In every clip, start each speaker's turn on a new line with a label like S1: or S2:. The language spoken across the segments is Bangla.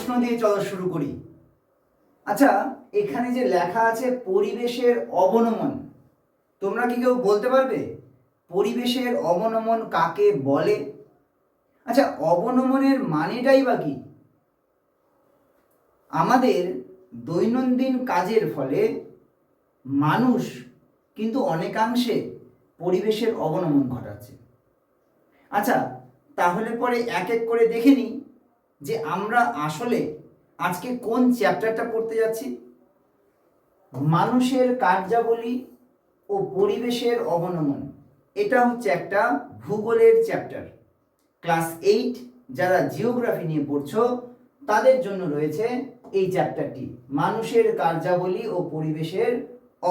S1: প্রশ্ন দিয়ে চলো শুরু করি। আচ্ছা, এখানে যে লেখা আছে পরিবেশের অবনমন, তোমরা কি কেউ বলতে পারবে পরিবেশের অবনমন কাকে বলে? আচ্ছা, অবনমনের মানেটাই বা কি? আমাদের দৈনন্দিন কাজের ফলে মানুষ কিন্তু অনেকাংশে পরিবেশের অবনমন ঘটাচ্ছে। আচ্ছা, তাহলে পরে এক এক করে দেখে নিই যে আমরা আসলে আজকে কোন চ্যাপ্টারটা পড়তে যাচ্ছি। মানুষের কার্যাবলী ও পরিবেশের অবনমন, এটা হচ্ছে একটা ভূগোলের চ্যাপ্টার। ক্লাস 8 যারা জিওগ্রাফি নিয়ে পড়ছো তাদের জন্য রয়েছে এই চ্যাপ্টারটি, মানুষের কার্যাবলী ও পরিবেশের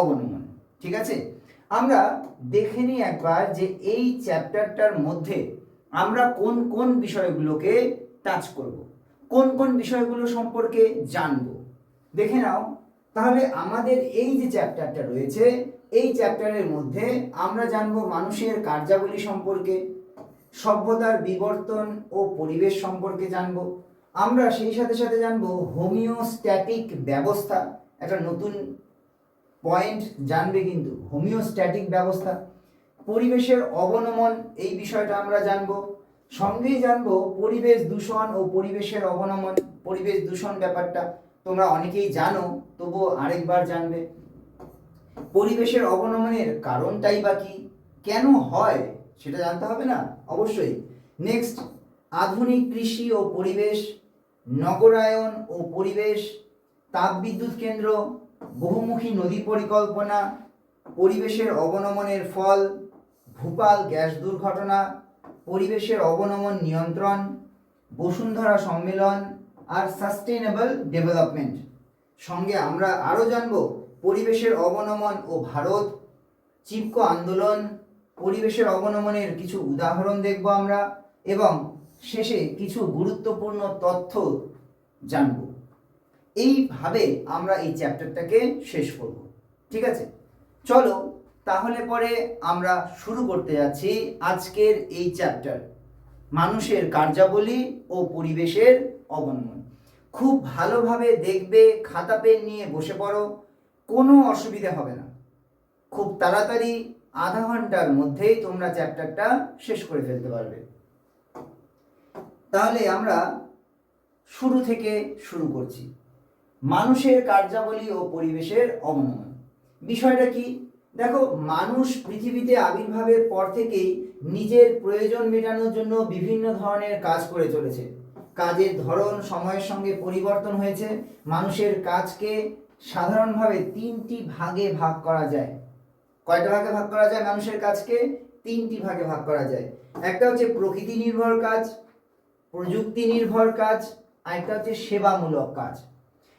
S1: অবনমন। ঠিক আছে, আমরা দেখে নিই একবার যে এই চ্যাপ্টারটার মধ্যে আমরা কোন কোন বিষয়গুলোকে টাচ করব, কোন কোন বিষয়গুলো সম্পর্কে জানব। দেখে নাও তাহলে আমাদের এই যে চ্যাপ্টারটা রয়েছে এই চ্যাপ্টারের মধ্যে আমরা জানব মানুষের কার্যাবলী সম্পর্কে, সভ্যতার বিবর্তন ও পরিবেশ সম্পর্কে জানব। আমরা সেই সাথে সাথে জানব হোমিওস্ট্যাটিক ব্যবস্থা, একটা নতুন পয়েন্ট জানবে কিন্তু, হোমিওস্ট্যাটিক ব্যবস্থা, পরিবেশের অবনমন এই বিষয়টা আমরা জানব। সঙ্গেই জানব পরিবেশ দূষণ ও পরিবেশের অবনমন। পরিবেশ দূষণ ব্যাপারটা তোমরা অনেকেই জানো, তবুও আরেকবার জানবে। পরিবেশের অবনমনের কারণটাই বা কি, কেন হয় সেটা জানতে হবে না অবশ্যই। নেক্সট, আধুনিক কৃষি ও পরিবেশ, নগরায়ন ও পরিবেশ, তাপবিদ্যুৎ কেন্দ্র, বহুমুখী নদী পরিকল্পনা, পরিবেশের অবনমনের ফল, ভূপাল গ্যাস দুর্ঘটনা, পরিবেশের অবনমন নিয়ন্ত্রণ, বসুন্ধরা সম্মেলন আর সাস্টেইনেবল ডেভেলপমেন্ট। সঙ্গে আমরা আরও জানব পরিবেশের অবনমন ও ভারত, চিপকো আন্দোলন, পরিবেশের অবনমনের কিছু উদাহরণ দেখব আমরা, এবং শেষে কিছু গুরুত্বপূর্ণ তথ্য জানব। এইভাবে আমরা এই চ্যাপ্টারটাকে শেষ করব। ঠিক আছে, চলো তাহলে পরে আমরা শুরু করতে যাচ্ছি আজকের এই চ্যাপ্টার, মানুষের কার্যাবলী ও পরিবেশের অবনমন। খুব ভালোভাবে দেখবে, খাতা পেন নিয়ে বসে পড়ো, কোনো অসুবিধা হবে না। খুব তাড়াতাড়ি আধা ঘন্টার মধ্যেই তোমরা চ্যাপ্টারটা শেষ করে ফেলতে পারবে। তাহলে আমরা শুরু থেকে শুরু করছি। মানুষের কার্যাবলী ও পরিবেশের অবনমন বিষয়টা কি? দেখো, মানুষ পৃথিবীতে আবির্ভাবের পর থেকেই নিজের প্রয়োজন মেটানোর জন্য বিভিন্ন ধরনের কাজ করে চলেছে। কাজের ধরন সময়ের সঙ্গে পরিবর্তন হয়েছে। মানুষের কাজকে সাধারণভাবে তিনটি ভাগে ভাগ করা যায়। কয়টা ভাগে ভাগ করা যায়? মানুষের কাজকে তিনটি ভাগে ভাগ করা যায়। একটা হচ্ছে প্রকৃতি নির্ভর কাজ, প্রযুক্তি নির্ভর কাজ, আর একটা হচ্ছে সেবামূলক কাজ।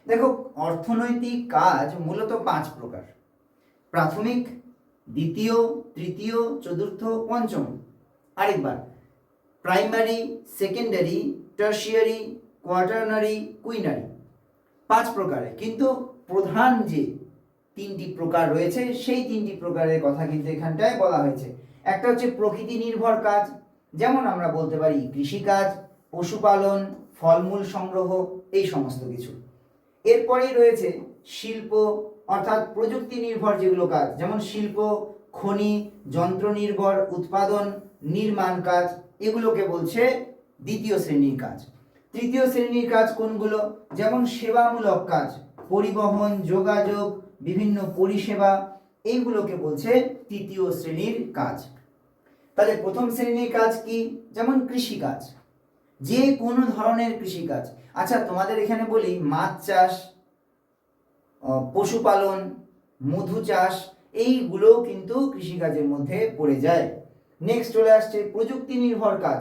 S1: দেখো, অর্থনৈতিক কাজ মূলত 5 প্রকার: প্রাথমিক, দ্বিতীয়, তৃতীয়, চতুর্থ, পঞ্চম। আরেকবার, primary, secondary, tertiary, quaternary, quinary. 5 প্রকারে, কিন্তু প্রধান যে 3টি প্রকার রয়েছে সেই 3টি প্রকারের কথা কিন্তু এখানটায় বলা হয়েছে। একটা হচ্ছে প্রকৃতি নির্ভর কাজ, যেমন আমরা বলতে পারি কৃষিকাজ, পশুপালন, ফলমূল সংগ্রহ, এই সমস্ত কিছু। এরপরেই রয়েছে শিল্প, অর্থাৎ প্রযুক্তি নির্ভর যেগুলো কাজ, যেমন শিল্প, খনি, যন্ত্র নির্ভর উৎপাদন, নির্মাণ কাজ, এগুলোকে বলছে দ্বিতীয় শ্রেণীর কাজ। তৃতীয় শ্রেণীর কাজ কোনগুলো? যেমন সেবামূলক কাজ, পরিবহন, যোগাযোগ, বিভিন্ন পরিষেবা, এইগুলোকে বলছে তৃতীয় শ্রেণীর কাজ। তাহলে প্রথম শ্রেণীর কাজ কি? যেমন কৃষিকাজ, যে কোনো ধরনের কৃষিকাজ। আচ্ছা, তোমাদের এখানে বলি, মাছ চাষ, পশুপালন, মধু চাষ, এইগুলো কিন্তু কৃষিকাজের মধ্যে পড়ে যায়। নেক্সট চলে আসছে প্রযুক্তি নির্ভর কাজ,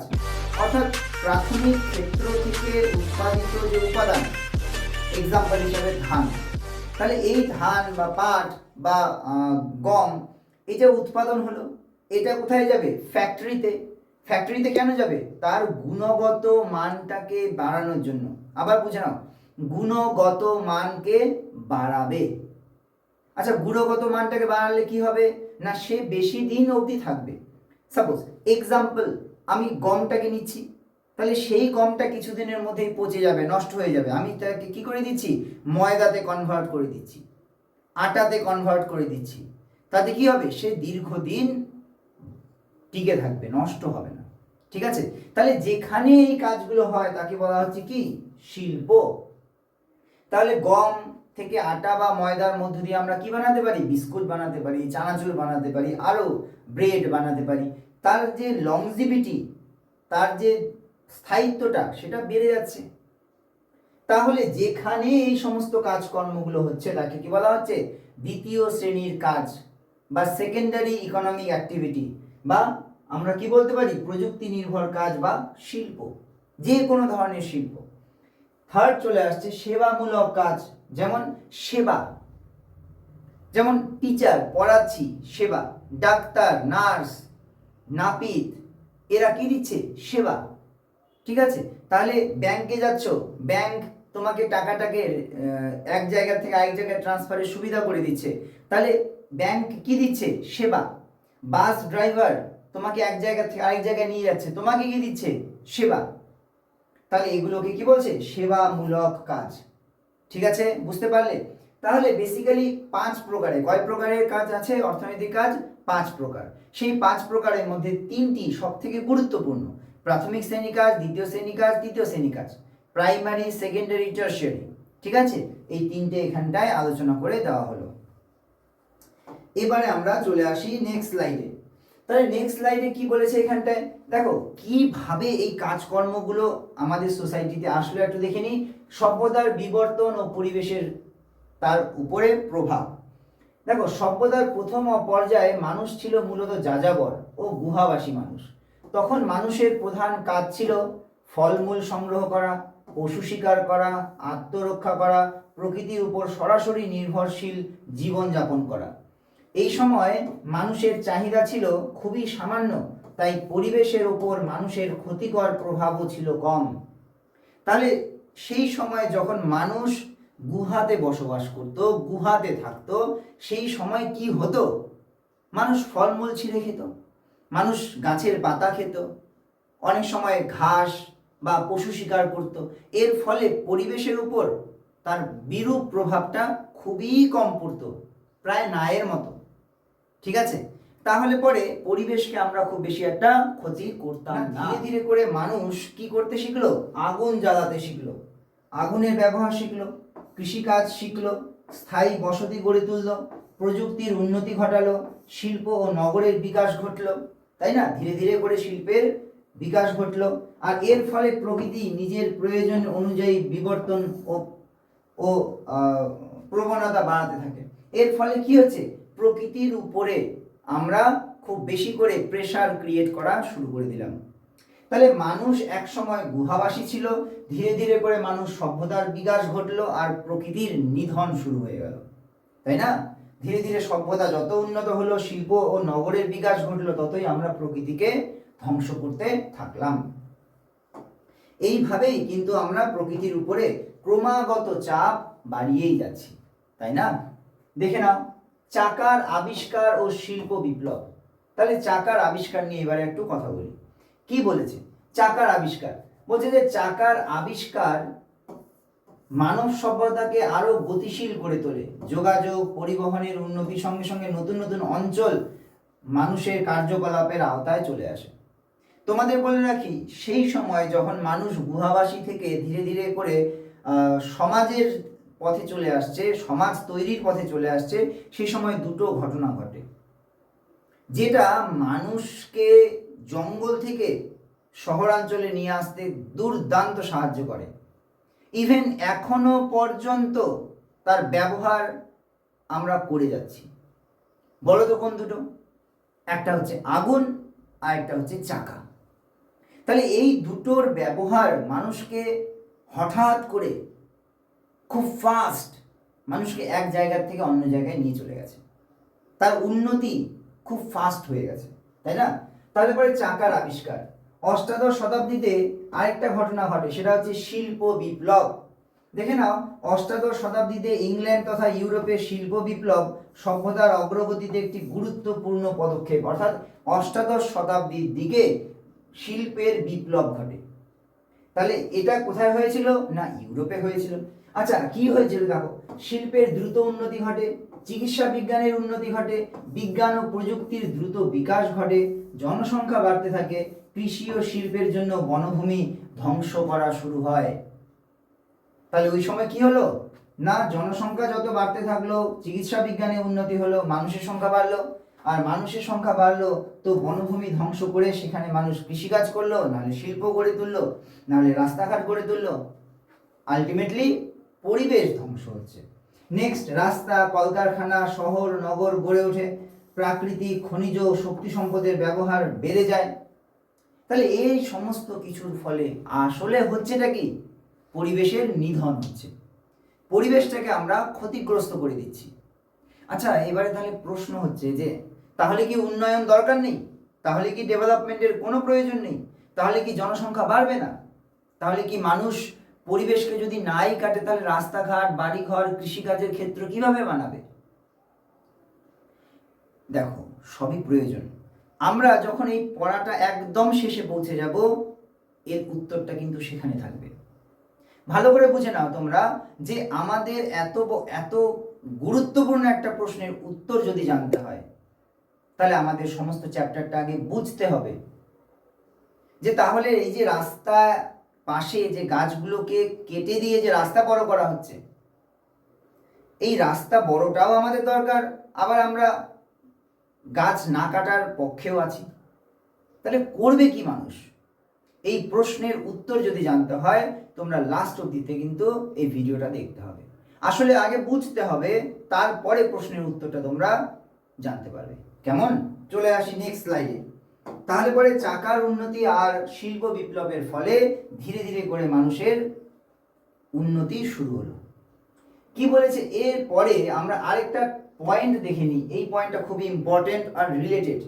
S1: অর্থাৎ প্রাথমিক ক্ষেত্র থেকে উৎপাদিত যে উপাদান, এক্সাম্পল হিসাবে ধান। তাহলে এই ধান বা পাট বা গম, এই যে উৎপাদন হলো, এটা কোথায় যাবে? ফ্যাক্টরিতে। ফ্যাক্টরিতে কেন যাবে? তার গুণগত মানটাকে বাড়ানোর জন্য। আবার বুঝে নাও, গুণগত মানকে বাড়াবে। আচ্ছা, গুণগত মানটাকে বাড়ালে কি হবে? না, সে বেশি দিন অবধি থাকবে। সাপোজ এক্সাম্পল আমি গমটাকে নিচ্ছি, তাহলে সেই গমটা কিছুদিনের মধ্যেই পচে যাবে, নষ্ট হয়ে যাবে। আমি তাকে কি করে দিচ্ছি, ময়দাতে কনভার্ট করে দিচ্ছি, আটাতে কনভার্ট করে দিচ্ছি। তাতে কি হবে, সে দীর্ঘদিন টিকে থাকবে, নষ্ট হবে না। ঠিক আছে, তাহলে যেখানে এই কাজগুলো হয় তাকে বলা হচ্ছে কি, শিল্প। তাহলে গম থেকে আটা বা ময়দার মধ্য দিয়ে আমরা কি বানাতে পারি, বিস্কুট বানাতে পারি, চানাচুর বানাতে পারি, আরো ব্রেড বানাতে পারি। তার যে লংজিভিটি, তার যে স্থায়িত্বটা, সেটা বেড়ে যাচ্ছে। তাহলে যেখানে এই সমস্ত কাজকর্মগুলো হচ্ছে তাকে কি বলা হচ্ছে, দ্বিতীয় শ্রেণীর কাজ বা সেকেন্ডারি ইকোনমিক অ্যাক্টিভিটি, বা আমরা কি বলতে পারি, প্রযুক্তি নির্ভর কাজ বা শিল্প, যে কোনো ধরনের শিল্প। থার্ড চলে আসছে সেবামূলক কাজ, যেমন সেবা, যেমন টিচার, পড়াচ্ছি, সেবা। ডাক্তার, নার্স, নাপিত, এরা কি দিচ্ছে, সেবা। ঠিক আছে, তাহলে ব্যাংকে যাচ্ছ, ব্যাংক তোমাকে টাকাটাকে এক জায়গা থেকে আরেক জায়গায় ট্রান্সফারের সুবিধা করে দিচ্ছে, তাহলে ব্যাংক কি দিচ্ছে, সেবা। বাস ড্রাইভার তোমাকে এক জায়গা থেকে আরেক জায়গায় নিয়ে যাচ্ছে, তোমাকে কি দিচ্ছে, সেবা। তাহলে এগুলোকে কি বলছে, সেবামূলক কাজ। ঠিক আছে, বুঝতে পারলে? তাহলে বেসিক্যালি 5 প্রকারে, কয় প্রকারের কাজ আছে অর্থনৈতিক কাজ, 5 প্রকার। সেই 5 প্রকারের মধ্যে 3টি সব থেকে গুরুত্বপূর্ণ, প্রাথমিক শ্রেণী কাজ, দ্বিতীয় শ্রেণী কাজ, তৃতীয় শ্রেণী কাজ, প্রাইমারি, সেকেন্ডারি, টারশিয়ারি। ঠিক আছে, এই 3টে এখানটায় আলোচনা করে দেওয়া হলো। এবারে আমরা চলে আসি নেক্সট স্লাইডে। তাহলে নেক্সট স্লাইডে কি বলেছে এখানটায়, দেখো কিভাবে এই কাজকর্মগুলো আমাদের সোসাইটিতে আসলে একটু দেখে নিই। সভ্যতার বিবর্তন ও পরিবেশের তার উপরে প্রভাব। দেখো, সভ্যতার প্রথম পর্যায়ে মানুষ ছিল মূলত যাযাবর ও গুহাবাসী মানুষ। তখন মানুষের প্রধান কাজ ছিল ফলমূল সংগ্রহ করা, পশু শিকার করা, আত্মরক্ষা করা, প্রকৃতির উপর সরাসরি নির্ভরশীল জীবনযাপন করা। এই সময় মানুষের চাহিদা ছিল খুবই সামান্য, তাই পরিবেশের ওপর মানুষের ক্ষতিকর প্রভাবও ছিল কম। তাহলে সেই সময় যখন মানুষ গুহাতে বসবাস করত, গুহাতে থাকতো, সেই সময় কি হতো, মানুষ ফলমূল ছিঁড়ে খেত, মানুষ গাছের পাতা খেত, অনেক সময় ঘাস বা পশু শিকার করত। এর ফলে পরিবেশের উপর তার বিরূপ প্রভাবটা খুবই কম পড়তো, প্রায় নায়ের মতো। ঠিক আছে, তাহলে পরে পরিবেশকে আমরা খুব বেশি একটা ক্ষতি করতাম না। ধীরে ধীরে করে মানুষ কি করতে শিখলো, আগুন জ্বালাতে শিখলো, আগুনের ব্যবহার শিখলো, কৃষিকাজ শিখলো, স্থায়ী বসতি গড়ে তুললো, প্রযুক্তির উন্নতি ঘটালো, শিল্প ও নগরের বিকাশ ঘটলো। তাই না, ধীরে ধীরে করে শিল্পের বিকাশ ঘটলো। আর এর ফলে প্রকৃতি নিজের প্রয়োজন অনুযায়ী বিবর্তন ও প্রবণতা বাড়াতে থাকে। এর ফলে কি হচ্ছে, প্রকৃতির উপরে আমরা খুব বেশি করে প্রেসার ক্রিয়েট করা শুরু করে দিলাম। তাহলে মানুষ এক সময় গুহাবাসী ছিল, ধীরে ধীরে করে মানুষ সভ্যতার বিকাশ ঘটলো আর প্রকৃতির নিধন শুরু হয়ে গেল। তাই না, ধীরে ধীরে সভ্যতা যত উন্নত হলো, শিল্প ও নগরের বিকাশ ঘটলো, ততই আমরা প্রকৃতিকে ধ্বংস করতে থাকলাম। এইভাবেই কিন্তু আমরা প্রকৃতির উপরে ক্রমাগত চাপ বাড়িয়েই যাচ্ছি। তাই না, দেখে নাও, চাকার আবিষ্কার ও শিল্প বিপ্লব। তাহলে চাকার আবিষ্কার নিয়ে এবারে একটু কথা বলি। কি বলেছে, চাকার আবিষ্কার বলছে যে চাকার আবিষ্কার মানব সভ্যতাকে আরো গতিশীল করে তোলে। যোগাযোগ, পরিবহনের উন্নতির সঙ্গে সঙ্গে নতুন নতুন অঞ্চল মানুষের কার্যকলাপের আওতায় চলে আসে। তোমাদের বলে রাখি, সেই সময় যখন মানুষ গুহাবাসী থেকে ধীরে ধীরে করে সমাজের পথে চলে আসছে, সমাজ তৈরির পথে চলে আসছে, সেই সময় দুটো ঘটনা ঘটে, যেটা মানুষকে জঙ্গল থেকে শহরাঞ্চলে নিয়ে আসতে দুর্দান্ত সাহায্য করে। ইভেন এখনো পর্যন্ত তার ব্যবহার আমরা করে যাচ্ছি। বলো তো কোন দুটো? একটা হচ্ছে আগুন আর একটা হচ্ছে চাকা। তাহলে এই দুটোর ব্যবহার মানুষকে হঠাৎ করে খুব ফাস্ট মানুষকে এক জায়গা থেকে অন্য জায়গায় নিয়ে চলে গেছে, তার উন্নতি খুব ফাস্ট হয়ে গেছে। তাই না, তাহলে পরে চাকার আবিষ্কার। অষ্টাদশ শতাব্দীতে আরেকটা ঘটনা ঘটে, সেটা হচ্ছে শিল্প বিপ্লব। দেখে নাও, অষ্টাদশ শতাব্দীতে ইংল্যান্ড তথা ইউরোপের শিল্প বিপ্লব সভ্যতার অগ্রগতিতে একটি গুরুত্বপূর্ণ পদক্ষেপ। অর্থাৎ অষ্টাদশ শতাব্দীর দিকে শিল্পের বিপ্লব ঘটে। তাহলে এটা কোথায় হয়েছিল? না ইউরোপে হয়েছিল। আচ্ছা, কি হয়েছিল দেখো, শিল্পের দ্রুত উন্নতি ঘটে, চিকিৎসা বিজ্ঞানের উন্নতি ঘটে, বিজ্ঞান ও প্রযুক্তির দ্রুত বিকাশ ঘটে, জনসংখ্যা বাড়তে থাকে, কৃষি ও শিল্পের জন্য বনভূমি ধ্বংস করা শুরু হয়। তাহলে ওই সময় কি হলো? না জনসংখ্যা যত বাড়তে থাকলো, চিকিৎসা বিজ্ঞানে উন্নতি হলো, মানুষের সংখ্যা বাড়লো, আর মানুষের সংখ্যা বাড়লো তো বনভূমি ধ্বংস করে সেখানে মানুষ কৃষিকাজ করলো, নাহলে শিল্প গড়ে তুললো, নাহলে রাস্তাঘাট গড়ে তুললো, আলটিমেটলি পরিবেশ ধ্বংস হচ্ছে। নেক্সট, রাস্তা, কলকারখানা, শহর নগর গড়ে ওঠে, প্রাকৃতিক খনিজ শক্তি সম্পদের ব্যবহার বেড়ে যায়। তাহলে এই সমস্ত কিছুর ফলে আসলে হচ্ছেটা কি? পরিবেশের নিধন হচ্ছে, পরিবেশটাকে আমরা ক্ষতিগ্রস্ত করে দিচ্ছি। আচ্ছা, এবারে তাহলে প্রশ্ন হচ্ছে যে তাহলে কি উন্নয়ন দরকার নেই? তাহলে কি ডেভেলপমেন্টের কোনো প্রয়োজন নেই? তাহলে কি জনসংখ্যা বাড়বে না? তাহলে কি মানুষ পরিবেশকে যদি নাই কাটে তাহলে রাস্তাঘাট, বাড়িঘর, কৃষিকাজের ক্ষেত্র কিভাবে বানাবে? দেখো, সবই প্রয়োজন। আমরা যখন এই পড়াটা একদম শেষে পৌঁছে যাব, এর উত্তরটা কিন্তু সেখানে থাকবে। ভালো করে বুঝে নাও তোমরা যে আমাদের এত গুরুত্বপূর্ণ একটা প্রশ্নের উত্তর যদি জানতে হয়, তাহলে আমাদের সমস্ত চ্যাপ্টারটা আগে বুঝতে হবে। যে তাহলে এই যে রাস্তা পাশে যে গাছগুলোকে কেটে দিয়ে যে রাস্তা বড় করা হচ্ছে, এই রাস্তা বড়টাও আমাদের দরকার, আবার আমরা গাছ না কাটার পক্ষেও আছি। তাহলে করবে কি মানুষ? এই প্রশ্নের উত্তর যদি জানতে হয়, তোমরা লাস্ট অবধিতে কিন্তু এই ভিডিওটা দেখতে হবে। আসলে আগে বুঝতে হবে, তারপরে প্রশ্নের উত্তরটা তোমরা জানতে পারবে। কেমন? চলে আসি নেক্সট স্লাইডে। তাহলে পরে চাকার উন্নতি আর শিল্প বিপ্লবের ফলে ধীরে ধীরে করে মানুষের উন্নতি শুরু হলো। কি বলেছে এর পরে? আমরা আরেকটা পয়েন্ট দেখে নিই, এই পয়েন্টটা খুবই ইম্পর্টেন্ট আর রিলেটেড।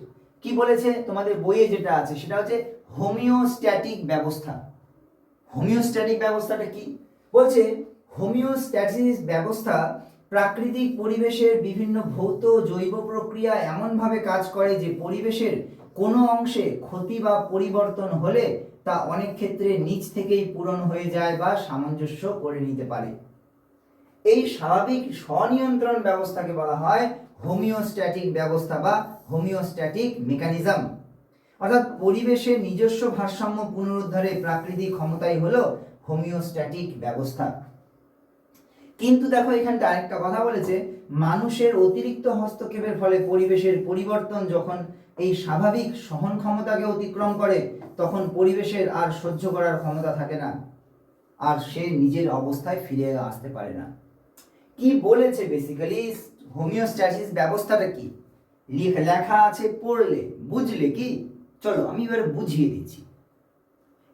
S1: কি বলেছে? তোমাদের বইয়ে যেটা আছে সেটা হচ্ছে হোমিওস্ট্যাটিক ব্যবস্থা। হোমিওস্ট্যাটিক ব্যবস্থাটা কি বলছে? হোমিওস্ট্যাটিস ব্যবস্থা প্রাকৃতিক পরিবেশের বিভিন্ন ভৌত জৈব প্রক্রিয়া এমনভাবে কাজ করে যে পরিবেশের কোনো অংশে ক্ষতি বা পরিবর্তন হলে তা অনেক ক্ষেত্রে নিজ থেকেই পূরণ হয়ে যায় বা সামঞ্জস্য করে নিতে পারে। এই স্বাভাবিক স্বনিয়ন্ত্রণ ব্যবস্থাকে বলা হয় হোমিওস্ট্যাটিক ব্যবস্থা বা হোমিওস্ট্যাটিক মেকানিজম। অর্থাৎ পরিবেশের নিজস্ব ভারসাম্য পুনরুদ্ধারে প্রাকৃতিক ক্ষমতাই হলো হোমিওস্ট্যাটিক ব্যবস্থা। কিন্তু দেখো, এখানটা আরেকটা কথা বলেছে, মানুষের অতিরিক্ত হস্তক্ষেপের ফলে পরিবেশের পরিবর্তন যখন এই স্বাভাবিক সহন ক্ষমতাকে অতিক্রম করে, তখন পরিবেশের আর সহ্য করার ক্ষমতা থাকে না, আর সে নিজের অবস্থায় ফিরে আসতে পারে না। কি বলেছে বেসিক্যালি? হোমিওস্ট্যাটিস ব্যবস্থাটা কি লেখা আছে, পড়লে বুঝলে কি? চলো আমি এবারে বুঝিয়ে দিচ্ছি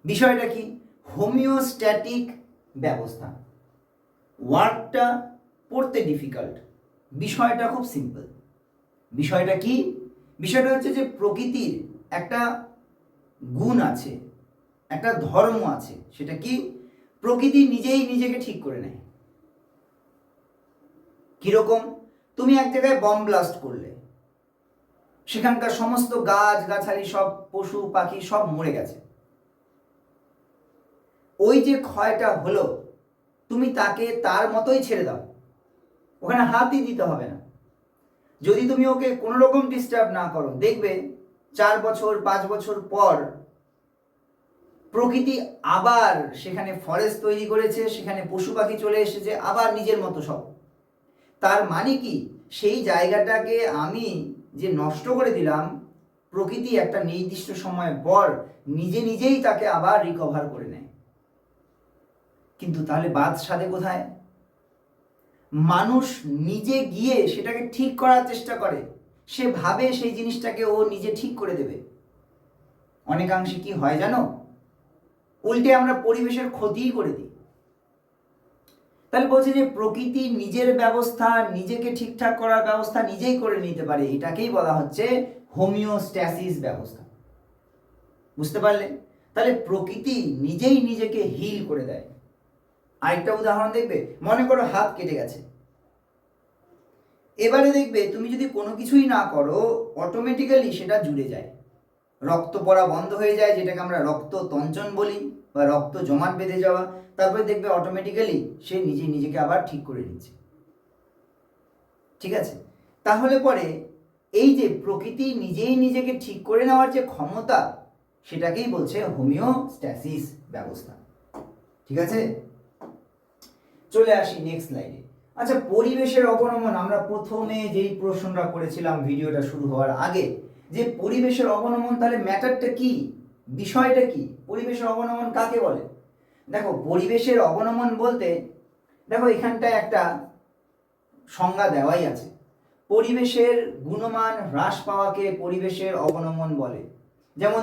S1: বিষয়টা কি। হোমিওস্ট্যাটিক ব্যবস্থা ওয়ার্ডটা পড়তে ডিফিকাল্ট, বিষয়টা খুব সিম্পল। বিষয়টা কি? বিষয়টা হচ্ছে যে প্রকৃতির একটা গুণ আছে, একটা ধর্ম আছে। সেটা কি? প্রকৃতি নিজেই নিজেকে ঠিক করে নেয়। কিরকম? তুমি এক জায়গায় বম ব্লাস্ট করলে, সেখানকার সমস্ত গাছ গাছালি, সব পশু পাখি সব মরে গেছে। ওই যে ক্ষয়টা হলো, তুমি তাকে তার মতোই ছেড়ে দাও, ওখানে হাতই দিতে হবে না। যদি তুমি ওকে কোনো রকম ডিস্টার্ব না করো, দেখবে 4 বছর 5 বছর পর প্রকৃতি আবার সেখানে ফরেস্ট তৈরি করেছে, সেখানে পশু পাখি চলে এসেছে, আবার নিজের মতো সব। তার মানে কি? সেই জায়গাটাকে আমি যে নষ্ট করে দিলাম, প্রকৃতি একটা নির্দিষ্ট সময় পর নিজে নিজেই তাকে আবার রিকভার করে নেয়। কিন্তু তাহলে বাদ সাধে কোথায়? মানুষ নিজে গিয়ে সেটাকে ঠিক করার চেষ্টা করে, সে ভাবে সেই জিনিসটাকে ও নিজে ঠিক করে দেবে। অনেকাংশে কি হয় জানো? উল্টে আমরা পরিবেশের ক্ষতিই করে দিই। তাহলে বলছে যে প্রকৃতি নিজের ব্যবস্থা, নিজেকে ঠিকঠাক করার ব্যবস্থা নিজেই করে নিতে পারে, এটাকেই বলা হচ্ছে হোমিওস্ট্যাসিস ব্যবস্থা। বুঝতে পারলে? তাহলে প্রকৃতি নিজেই নিজেকে হিল করে দেয়। আরেকটা উদাহরণ দেখবে, মনে করো হাত কেটে গেছে, এবারে দেখবে তুমি যদি কোনো কিছুই না করো, অটোমেটিক্যালি সেটা জুড়ে যায়, রক্ত পড়া বন্ধ হয়ে যায়, যেটাকে আমরা রক্ত তঞ্চন বলি। বা রক্ত জমাট বেঁধে যাওয়া, তারপরে দেখবে অটোমেটিক্যালি সে নিজেকে আবার ঠিক করে নিচ্ছে। ঠিক আছে, তাহলে পরে এই যে প্রকৃতি নিজেই নিজেকে ঠিক করে নেওয়ার যে ক্ষমতা, সেটাকেই বলছে হোমিওস্ট্যাসিস ব্যবস্থা। ঠিক আছে, চলে আসি নেক্সট স্লাইডে। আচ্ছা, পরিবেশের অবনমন, আমরা প্রথমে যেই প্রশ্নটা করেছিলাম ভিডিওটা শুরু হওয়ার আগে, যে পরিবেশের অবনমন তাহলে ম্যাটারটা কি, বিষয়টা কি, পরিবেশের অবনমন কাকে বলে? দেখো, পরিবেশের অবনমন বলতে, দেখো এখানটায় একটা সংজ্ঞা দেওয়াই আছে। পরিবেশের গুণমান হ্রাস পাওয়াকে পরিবেশের অবনমন বলে। যেমন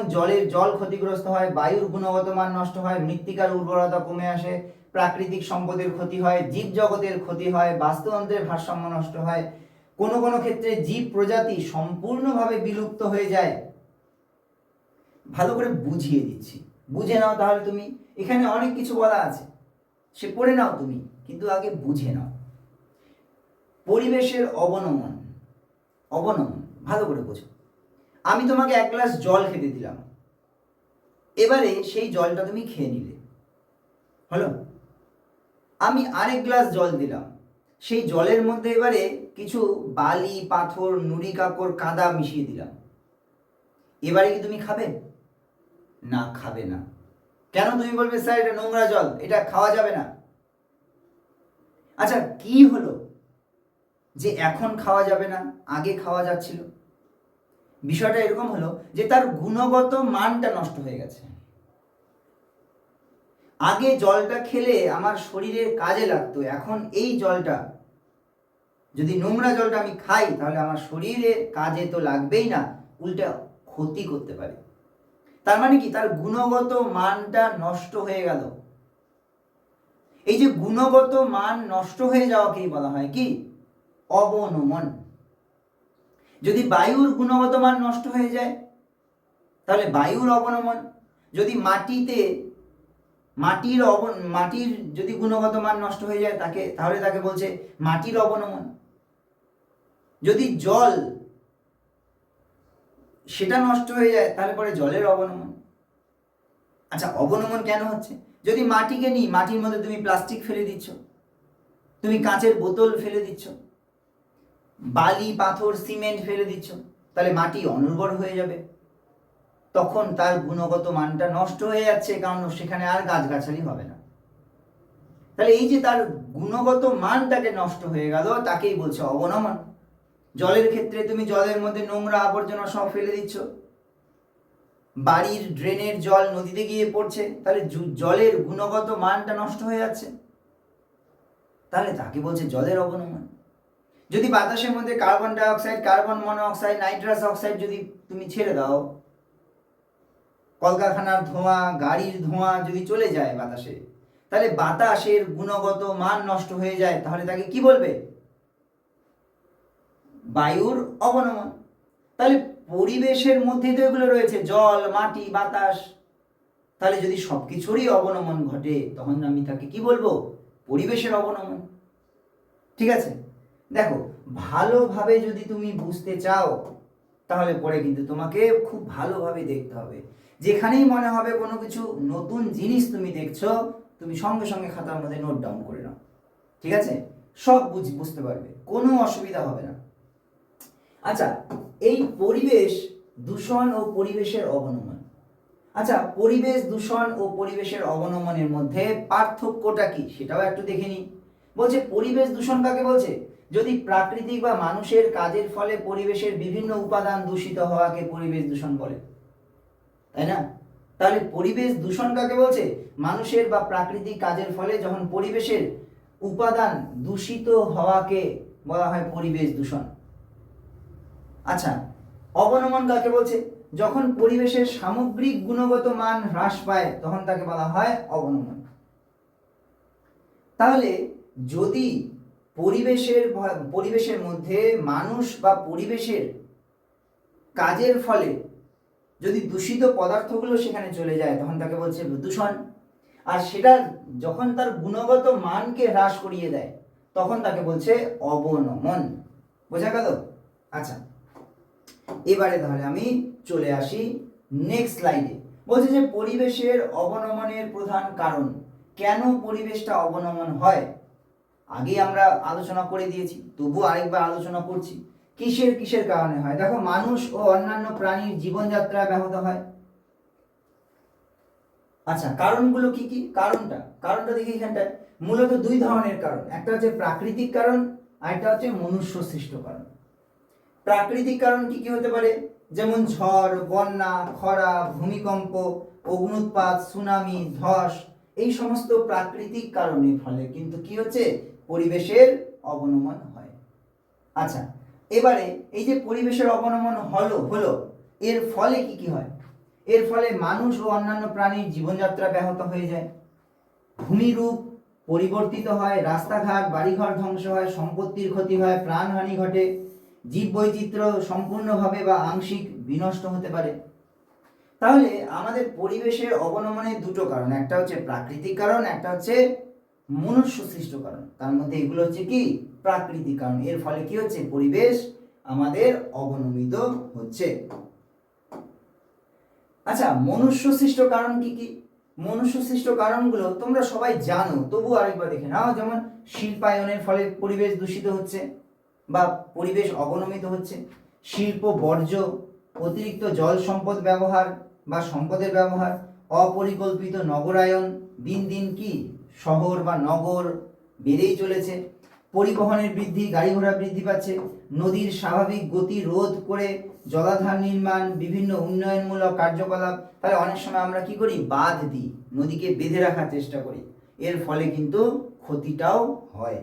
S1: জল ক্ষতিগ্রস্ত হয়, বায়ুর গুণগত মান নষ্ট হয়, মৃত্তিকার উর্বরতা কমে আসে, প্রাকৃতিক সম্পদের ক্ষতি হয়, জীবজগতের ক্ষতি হয়, বাস্তুতন্ত্রের ভারসাম্য নষ্ট হয়, কোনো কোনো ক্ষেত্রে জীব প্রজাতি সম্পূর্ণভাবে বিলুপ্ত হয়ে যায়। ভালো করে বুঝিয়ে দিচ্ছি, বুঝে নাও তাহলে তুমি। এখানে অনেক কিছু বলা আছে, সে পড়ে নাও তুমি, কিন্তু আগে বুঝে নাও। পরিবেশের অবনমন ভালো করে বোঝো। আমি তোমাকে 1 গ্লাস জল খেতে দিলাম, এবারে সেই জলটা তুমি খেয়ে নিলে, হলো। আমি আরেক গ্লাস জল দিলাম, সেই জলের মধ্যে এবারে কিছু বালি, পাথর, নুড়ি কাকড়, কাদা মিশিয়ে দিলাম, এবারে কি তুমি খাবে? না, খাবে না। কেন? তুমি বলবে স্যার এটা নোংরা জল, এটা খাওয়া যাবে না। আচ্ছা, কি হলো যে এখন খাওয়া যাবে না, আগে খাওয়া যাচ্ছিল? বিষয়টা এরকম হলো যে তার গুণগত মানটা নষ্ট হয়ে গেছে। আগে জলটা খেলে আমার শরীরের কাজে লাগতো, এখন এই জলটা, যদি নোংরা জলটা আমি খাই, তাহলে আমার শরীরের কাজে তো লাগবেই না, উল্টা ক্ষতি করতে পারে। তার মানে কি? তার গুণগত মানটা নষ্ট হয়ে গেল। এই যে গুণগত মান নষ্ট হয়ে যাওয়াকেই বলা হয় কি? অবনমন। যদি বায়ুর গুণগত মান নষ্ট হয়ে যায়, তাহলে বায়ুর অবনমন। যদি মাটির যদি গুণগত মান নষ্ট হয়ে যায়, তাহলে তাকে বলছে মাটির অবনমন। যদি জল সেটা নষ্ট হয়ে যায়, তাহলে পরে জলের অবনমন। আচ্ছা, অবনমন কেন হচ্ছে? যদি মাটিকে নিই, মাটির মধ্যে তুমি প্লাস্টিক ফেলে দিচ্ছ, তুমি কাঁচের বোতল ফেলে দিচ্ছ, বালি, পাথর, সিমেন্ট ফেলে দিচ্ছ, তাহলে মাটি অনুর্বর হয়ে যাবে, তখন তার গুণগত মানটা নষ্ট হয়ে যাচ্ছে, কারণ সেখানে আর গাছগাছালি হবে না। তাহলে এই যে তার গুণগত মানটাকে নষ্ট হয়ে গেল, তাকেই বলছে অবনমন। জলের ক্ষেত্রে তুমি জলের মধ্যে নোংরা আবর্জনা সব ফেলে দিচ্ছ, বাড়ির ড্রেনের জল নদীতে গিয়ে পড়ছে, তাহলে জলের গুণগত মানটা নষ্ট হয়ে যাচ্ছে, তাহলে তাকে বলছে জলের অবনমন। যদি বাতাসের মধ্যে carbon dioxide, carbon monoxide, nitrous oxide যদি তুমি ছেড়ে দাও, কলকারখানার ধোঁয়া, গাড়ির ধোঁয়া যদি চলে যায় বাতাসে, তাহলে বাতাসের গুণগত মান নষ্ট হয়ে যায়, তাহলে তাকে কি বলবে? বায়ুর অবনমন। তাহলে পরিবেশের মধ্যে তো এগুলো রয়েছে, জল, মাটি, বাতাস। তাহলে যদি সবকিছুরই অবনমন ঘটে, তখন আমি তাকে কি বলবো? পরিবেশের অবনমন। ঠিক আছে, দেখো, ভালোভাবে যদি তুমি বুঝতে চাও, তাহলে পরে কিন্তু তোমাকে খুব ভালোভাবে দেখতে হবে। যেখানেই মনে হবে কোনো কিছু নতুন জিনিস তুমি দেখছো, তুমি সঙ্গে সঙ্গে খাতার মধ্যে নোট ডাউন করে নাও। ঠিক আছে, সব বুঝতে পারবে, কোনো অসুবিধা হবে না। আচ্ছা, এই পরিবেশ দূষণ ও পরিবেশের অবনমন। আচ্ছা, পরিবেশ দূষণ ও পরিবেশের অবনমনের মধ্যে পার্থক্যটা কি, সেটাও একটু দেখে নিই। বলছে পরিবেশ দূষণ কাকে বলছে? যদি প্রাকৃতিক বা মানুষের কাজের ফলে পরিবেশের বিভিন্ন উপাদান দূষিত হওয়াকে পরিবেশ দূষণ বলে, তাই না? তাহলে পরিবেশ দূষণ কাকে বলছে? মানুষের বা প্রাকৃতিক কাজের ফলে যখন পরিবেশের উপাদান দূষিত হওয়াকে বলা হয় পরিবেশ দূষণ। আচ্ছা, অবনমন কাকে বলছে? যখন পরিবেশের সামগ্রিক গুণগত মান হ্রাস পায়, তখন তাকে বলা হয় অবনমন। তাহলে যদি পরিবেশের মধ্যে মানুষ বা পরিবেশের কাজের ফলে যদি দূষিত পদার্থগুলো সেখানে চলে যায়, তখন তাকে বলছে দূষণ। আর সেটা যখন তার গুণগত মানকে হ্রাস করিয়ে দেয়, তখন তাকে বলছে অবনমন। বোঝা গেল? আচ্ছা, এবারে তাহলে আমি চলে আসি নেক্সট স্লাইডে। বলছে যে পরিবেশের অবনমনের প্রধান কারণ, কেন পরিবেশটা অবনমন হয় আগে আমরা আলোচনা করে দিয়েছি, তবু আরেকবার আলোচনা করছি। কিসের কিসের কারণে হয়? দেখো, মানুষ ও অন্যান্য প্রাণীর জীবনযাত্রা ব্যাহত হয়। আচ্ছা, কারণগুলো কি কি? কারণটা দেখি এখানটায় মূলত দুই ধরনের কারণ, একটা হচ্ছে প্রাকৃতিক কারণ আর একটা হচ্ছে মনুষ্য সৃষ্ট কারণ। প্রাকৃতিক কারণ কি কি হতে পারে? যেমন ঝড়, বন্যা, খরা, ভূমিকম্প, অগ্নুৎপাত, সুনামি, ধস, এই সমস্ত প্রাকৃতিক কারণের ফলে কিন্তু কি হচ্ছে, পরিবেশের অবনমন হয়। আচ্ছা, এবারে এই যে পরিবেশের অবনমন হলো এর ফলে কি কি হয়? এর ফলে মানুষ ও অন্যান্য প্রাণীর জীবনযাত্রা ব্যাহত হয়ে যায়, ভূমিরূপ পরিবর্তিত হয়, রাস্তাঘাট বাড়িঘর ধ্বংস হয়, সম্পত্তির ক্ষতি হয়, প্রাণহানি ঘটে, জীববৈচিত্র্য সম্পূর্ণভাবে বা আংশিক বিনষ্ট হতে পারে। তাহলে আমাদের পরিবেশের অবনমনের দুটো কারণ, একটা হচ্ছে প্রাকৃতিক কারণ, একটা হচ্ছে মনুষ্য সৃষ্ট কারণ। তার মধ্যে এগুলো হচ্ছে কি প্রাকৃতিক কারণ, এর ফলে কি হচ্ছে, পরিবেশ আমাদের অবনমিত হচ্ছে। আচ্ছা, মনুষ্য সৃষ্ট কারণ কি কি? মনুষ্য সৃষ্ট কারণগুলো তোমরা সবাই জানো, তবু আরেকবার দেখে নাও। যেমন শিল্পায়নের ফলে পরিবেশ দূষিত হচ্ছে বা পরিবেশ অবনমিত হচ্ছে, শিল্প বর্জ্য, অতিরিক্ত জল সম্পদ ব্যবহার বা সম্পদের ব্যবহার, অপরিকল্পিত নগরায়ন, দিন দিন কি শহর বা নগর বেড়েই চলেছে, পরিবহনের বৃদ্ধি, গাড়ি ঘোড়া বৃদ্ধি পাচ্ছে, নদীর স্বাভাবিক গতি রোধ করে জলাধার নির্মাণ, বিভিন্ন উন্নয়নমূলক কার্যকলাপ। তাহলে অনেক সময় আমরা কি করি, বাঁধ দিই, নদীকে বেঁধে রাখার চেষ্টা করি, এর ফলে কিন্তু ক্ষতিটাও হয়।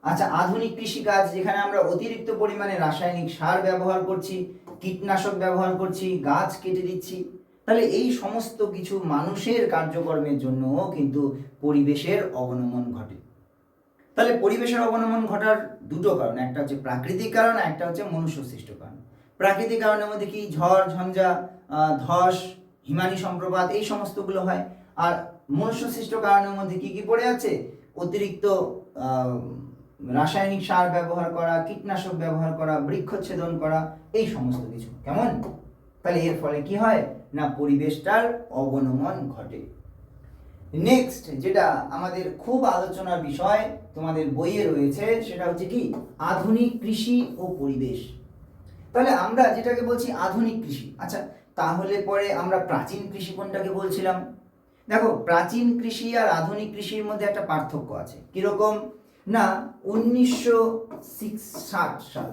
S1: আচ্ছা, আধুনিক কৃষিকাজ, যেখানে আমরা অতিরিক্ত পরিমাণে রাসায়নিক সার ব্যবহার করছি, কীটনাশক ব্যবহার করছি, গাছ কেটে দিচ্ছি, তাহলে এই সমস্ত কিছু মানুষের কার্যকর্মের জন্য কিন্তু পরিবেশের অবনমন ঘটে। তাহলে পরিবেশের অবনমন ঘটার দুটো কারণ, একটা হচ্ছে প্রাকৃতিক কারণ, একটা হচ্ছে মনুষ্য সৃষ্ট কারণ। প্রাকৃতিক কারণের মধ্যে কি ঝড় ঝঞ্ঝা, ধস, হিমানি সম্প্রপাত, এই সমস্তগুলো হয়। আর মনুষ্য সৃষ্ট কারণের মধ্যে কি কি পড়ে আছে? অতিরিক্ত রাসায়নিক সার ব্যবহার করা, কীটনাশক ব্যবহার করা, বৃক্ষচ্ছেদন করা, এই সমস্ত কিছু। কেমন? তাহলে এর ফলে কি হয় না, পরিবেশটার অবনমন ঘটে। নেক্সট যেটা আমাদের খুব আলোচনার বিষয় তোমাদের বইয়ে রয়েছে, সেটা হচ্ছে কি আধুনিক কৃষি ও পরিবেশ। তাহলে আমরা যেটাকে বলছি আধুনিক কৃষি, আচ্ছা তাহলে পরে আমরা প্রাচীন কৃষি কোনটাকে বলছিলাম? দেখো, প্রাচীন কৃষি আর আধুনিক কৃষির মধ্যে একটা পার্থক্য আছে। কিরকম না, 1960 সাল,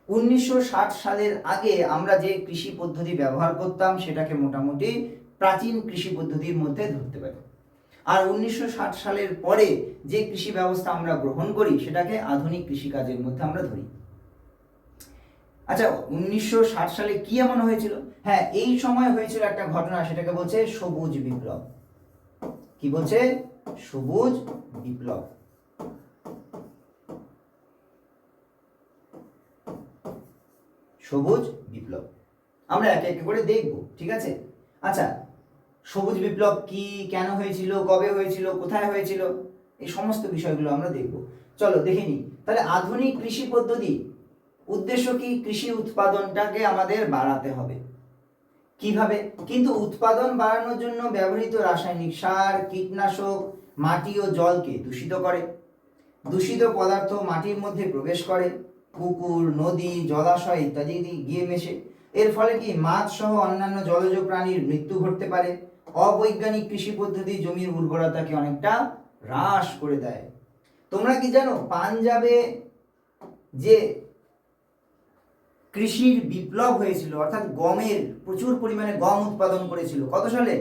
S1: 1960 সালের আগে আমরা যে কৃষি পদ্ধতি ব্যবহার করতাম সেটাকে মোটামুটি প্রাচীন কৃষি পদ্ধতির মধ্যে ধরতে পারি। আর 1960 সালের পরে যে কৃষি ব্যবস্থা আমরা গ্রহণ করি সেটাকে আধুনিক কৃষিকাজের মধ্যে আমরা ধরি। আচ্ছা, 1960 সালে কি এমন হয়েছিল? হ্যাঁ, এই সময় হয়েছিল একটা ঘটনা, সেটাকে বলছে সবুজ বিপ্লব। কি বলছে? সবুজ বিপ্লব। সবুজ বিপ্লব আমরা একে একে করে দেখব, ঠিক আছে? আচ্ছা, সবুজ বিপ্লব কি, কেন হয়েছিল, কবে হয়েছিল, কোথায় হয়েছিল, এই সমস্ত বিষয়গুলো আমরা দেখব। চলো দেখে নিই। তাহলে আধুনিক কৃষি পদ্ধতি উদ্দেশ্য কি? কৃষি উৎপাদনটাকে আমাদের বাড়াতে হবে। কিভাবে? কিন্তু উৎপাদন বাড়ানোর জন্য ব্যবহৃত রাসায়নিক সার, কীটনাশক মাটি ও জলকে দূষিত করে। দূষিত পদার্থ মাটির মধ্যে প্রবেশ করে, পুকুর, নদী, জলাশয় ইত্যাদি গিয়ে মেশে। এর ফলে কি মাছ সহ অন্যান্য জলজ প্রাণীর মৃত্যু ঘটতে পারে। অবৈজ্ঞানিক কৃষি পদ্ধতি জমির উর্বরতাকে অনেকটা হ্রাস করে দেয়। তোমরা কি জানো পাঞ্জাবে যে কৃষির বিপ্লব হয়েছিল, অর্থাৎ গমের প্রচুর পরিমাণে গম উৎপাদন করেছিল, কত সালে?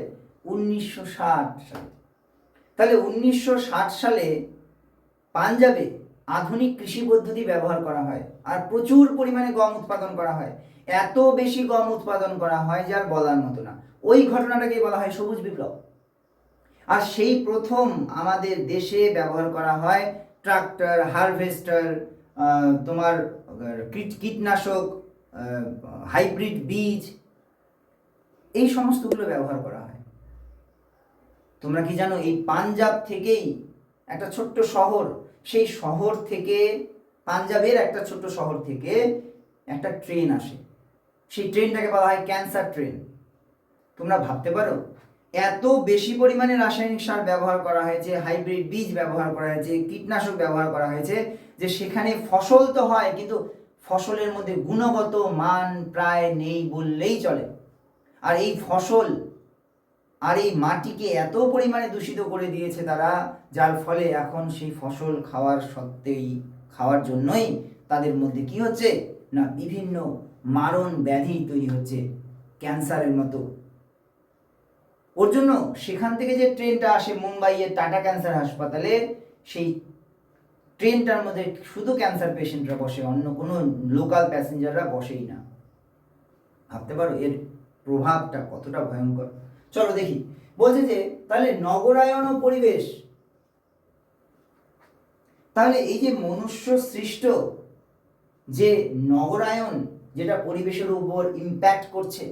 S1: 1960 সালে। তাহলে 1960 সালে পাঞ্জাবে আধুনিক কৃষি পদ্ধতি ব্যবহার করা হয় আর প্রচুর পরিমাণে গম উৎপাদন করা হয়। এত বেশি গম উৎপাদন করা হয় যে আর বলার মতো না। ওই ঘটনাটাকেই বলা হয় সবুজ বিপ্লব। আর সেই প্রথম আমাদের দেশে ব্যবহার করা হয় ট্রাক্টর, হারভেস্টার, তোমার কীটনাশক, হাইব্রিড বীজ, এই সমস্তগুলো ব্যবহার করা হয়। তোমরা কি জানো এই পাঞ্জাব থেকেই একটা ছোট্ট শহর, সেই শহর থেকে, পাঞ্জাবের একটা ছোট্ট শহর থেকে একটা ট্রেন আসে, সেই ট্রেনটাকে বলা হয় ক্যান্সার ট্রেন। তোমরা ভাবতে পারো এত বেশি পরিমাণে রাসায়নিক সার ব্যবহার করা হয়েছে, হাইব্রিড বীজ ব্যবহার করা হয়েছে, কীটনাশক ব্যবহার করা হয়েছে, যে সেখানে ফসল তো হয় কিন্তু ফসলের মধ্যে গুণগত মান প্রায় নেই বললেই চলে। আর এই ফসল আর এই মাটিকে এত পরিমাণে দূষিত করে দিয়েছে তারা, যার ফলে এখন সেই ফসল খাওয়ার জন্যই তাদের মধ্যে কি হচ্ছে না বিভিন্ন মারণ ব্যাধি তৈরি হচ্ছে, ক্যান্সারের মতো। ওর জন্য সেখান থেকে যে ট্রেনটা আসে মুম্বাইয়ের টাটা ক্যান্সার হাসপাতালে, সেই ট্রেনটার মধ্যে শুধু ক্যান্সার পেশেন্টরা বসে, অন্য কোনো লোকাল প্যাসেঞ্জাররা বসেই না। ভাবতে পারো এর প্রভাবটা কতটা ভয়ঙ্কর। চলো দেখি, বলছে যে তাহলে নগরায়ন ও পরিবেশ, তাহলে এই যে মনুষ্য সৃষ্ট যে নগরায়ন যেটা পরিবেশের উপর ইম্প্যাক্ট করছে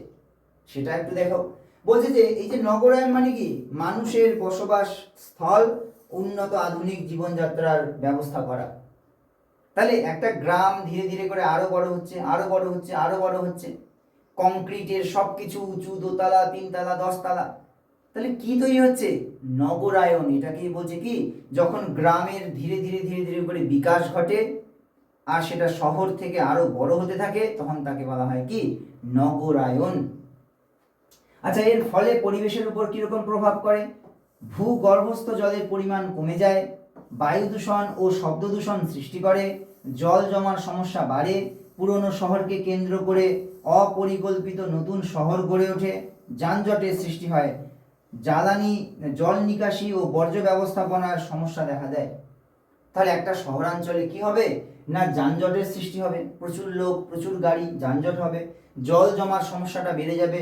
S1: সেটা একটু দেখো। বলছে যে এই যে নগরায়ন মানে কি, মানুষের বসবাস স্থল উন্নত আধুনিক জীবনযাত্রার ব্যবস্থা করা। তাহলে একটা গ্রাম ধীরে ধীরে করে আরো বড় হচ্ছে, আরো বড় হচ্ছে, আরো বড় হচ্ছে, কংক্রিটের সবকিছু উঁচু, 2 তলা 3 তলা 10 তলা। তাহলে কি তৈরি হচ্ছে? নগরায়ন। এটাকেই বলছে কি, যখন গ্রামের ধীরে ধীরে ধীরে ধীরে করে বিকাশ ঘটে আর সেটা শহর থেকে আরো বড় হতে থাকে, তখন তাকে বলা হয় কি নগরায়ন। আচ্ছা, এর ফলে পরিবেশের উপর কিরকম প্রভাব করে? ভূগর্ভস্থ জলের পরিমাণ কমে যায়, বায়ু দূষণ ও শব্দ দূষণ সৃষ্টি করে, জল জমার সমস্যা বাড়ে, পুরনো শহরকে কেন্দ্র করে অপরিকল্পিত নতুন শহর গড়ে ওঠে, যানজটের সৃষ্টি হয়, জ্বালানি, জল নিকাশি ও বর্জ্য ব্যবস্থাপনার সমস্যা দেখা দেয়। তাহলে একটা শহরাঞ্চলে কি হবে না, যানজটের সৃষ্টি হবে, প্রচুর লোক, প্রচুর গাড়ি, যানজট হবে, জল জমার সমস্যাটা বেড়ে যাবে,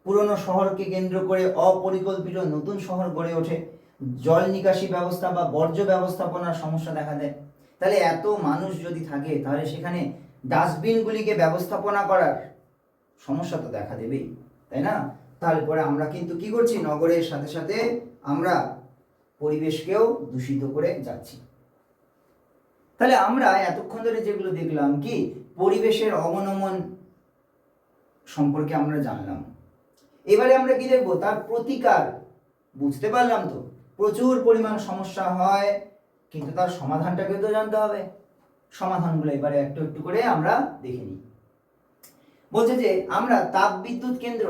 S1: পুরনো শহরকে কেন্দ্র করে অপরিকল্পিত নতুন শহর গড়ে ওঠে, জল নিকাশি ব্যবস্থা বা বর্জ্য ব্যবস্থাপনার সমস্যা দেখা দেয়। তাহলে এত মানুষ যদি থাকে তাহলে সেখানে ডাস্টবিনগুলিকে ব্যবস্থাপনা করার সমস্যা তো দেখা দেবেই, তাই না? তাহলে পরে আমরা কিন্তু কি করছি, নগরের সাথে সাথে আমরা পরিবেশকেও দূষিত করে যাচ্ছি। তাহলে আমরা এতক্ষণ ধরে যেগুলো দেখলাম কি পরিবেশের অবনমন সম্পর্কে আমরা জানলাম। এবারে আমরা কি দেখবো, তার প্রতিকার। বুঝতে পারলাম তো প্রচুর পরিমাণ সমস্যা হয়, কিন্তু তার সমাধানটাকে তো জানতে হবে। সমাধানগুলো এবারে একটু একটু করে আমরা দেখে নিই। বলছে যে আমরা তাপ বিদ্যুৎ কেন্দ্র,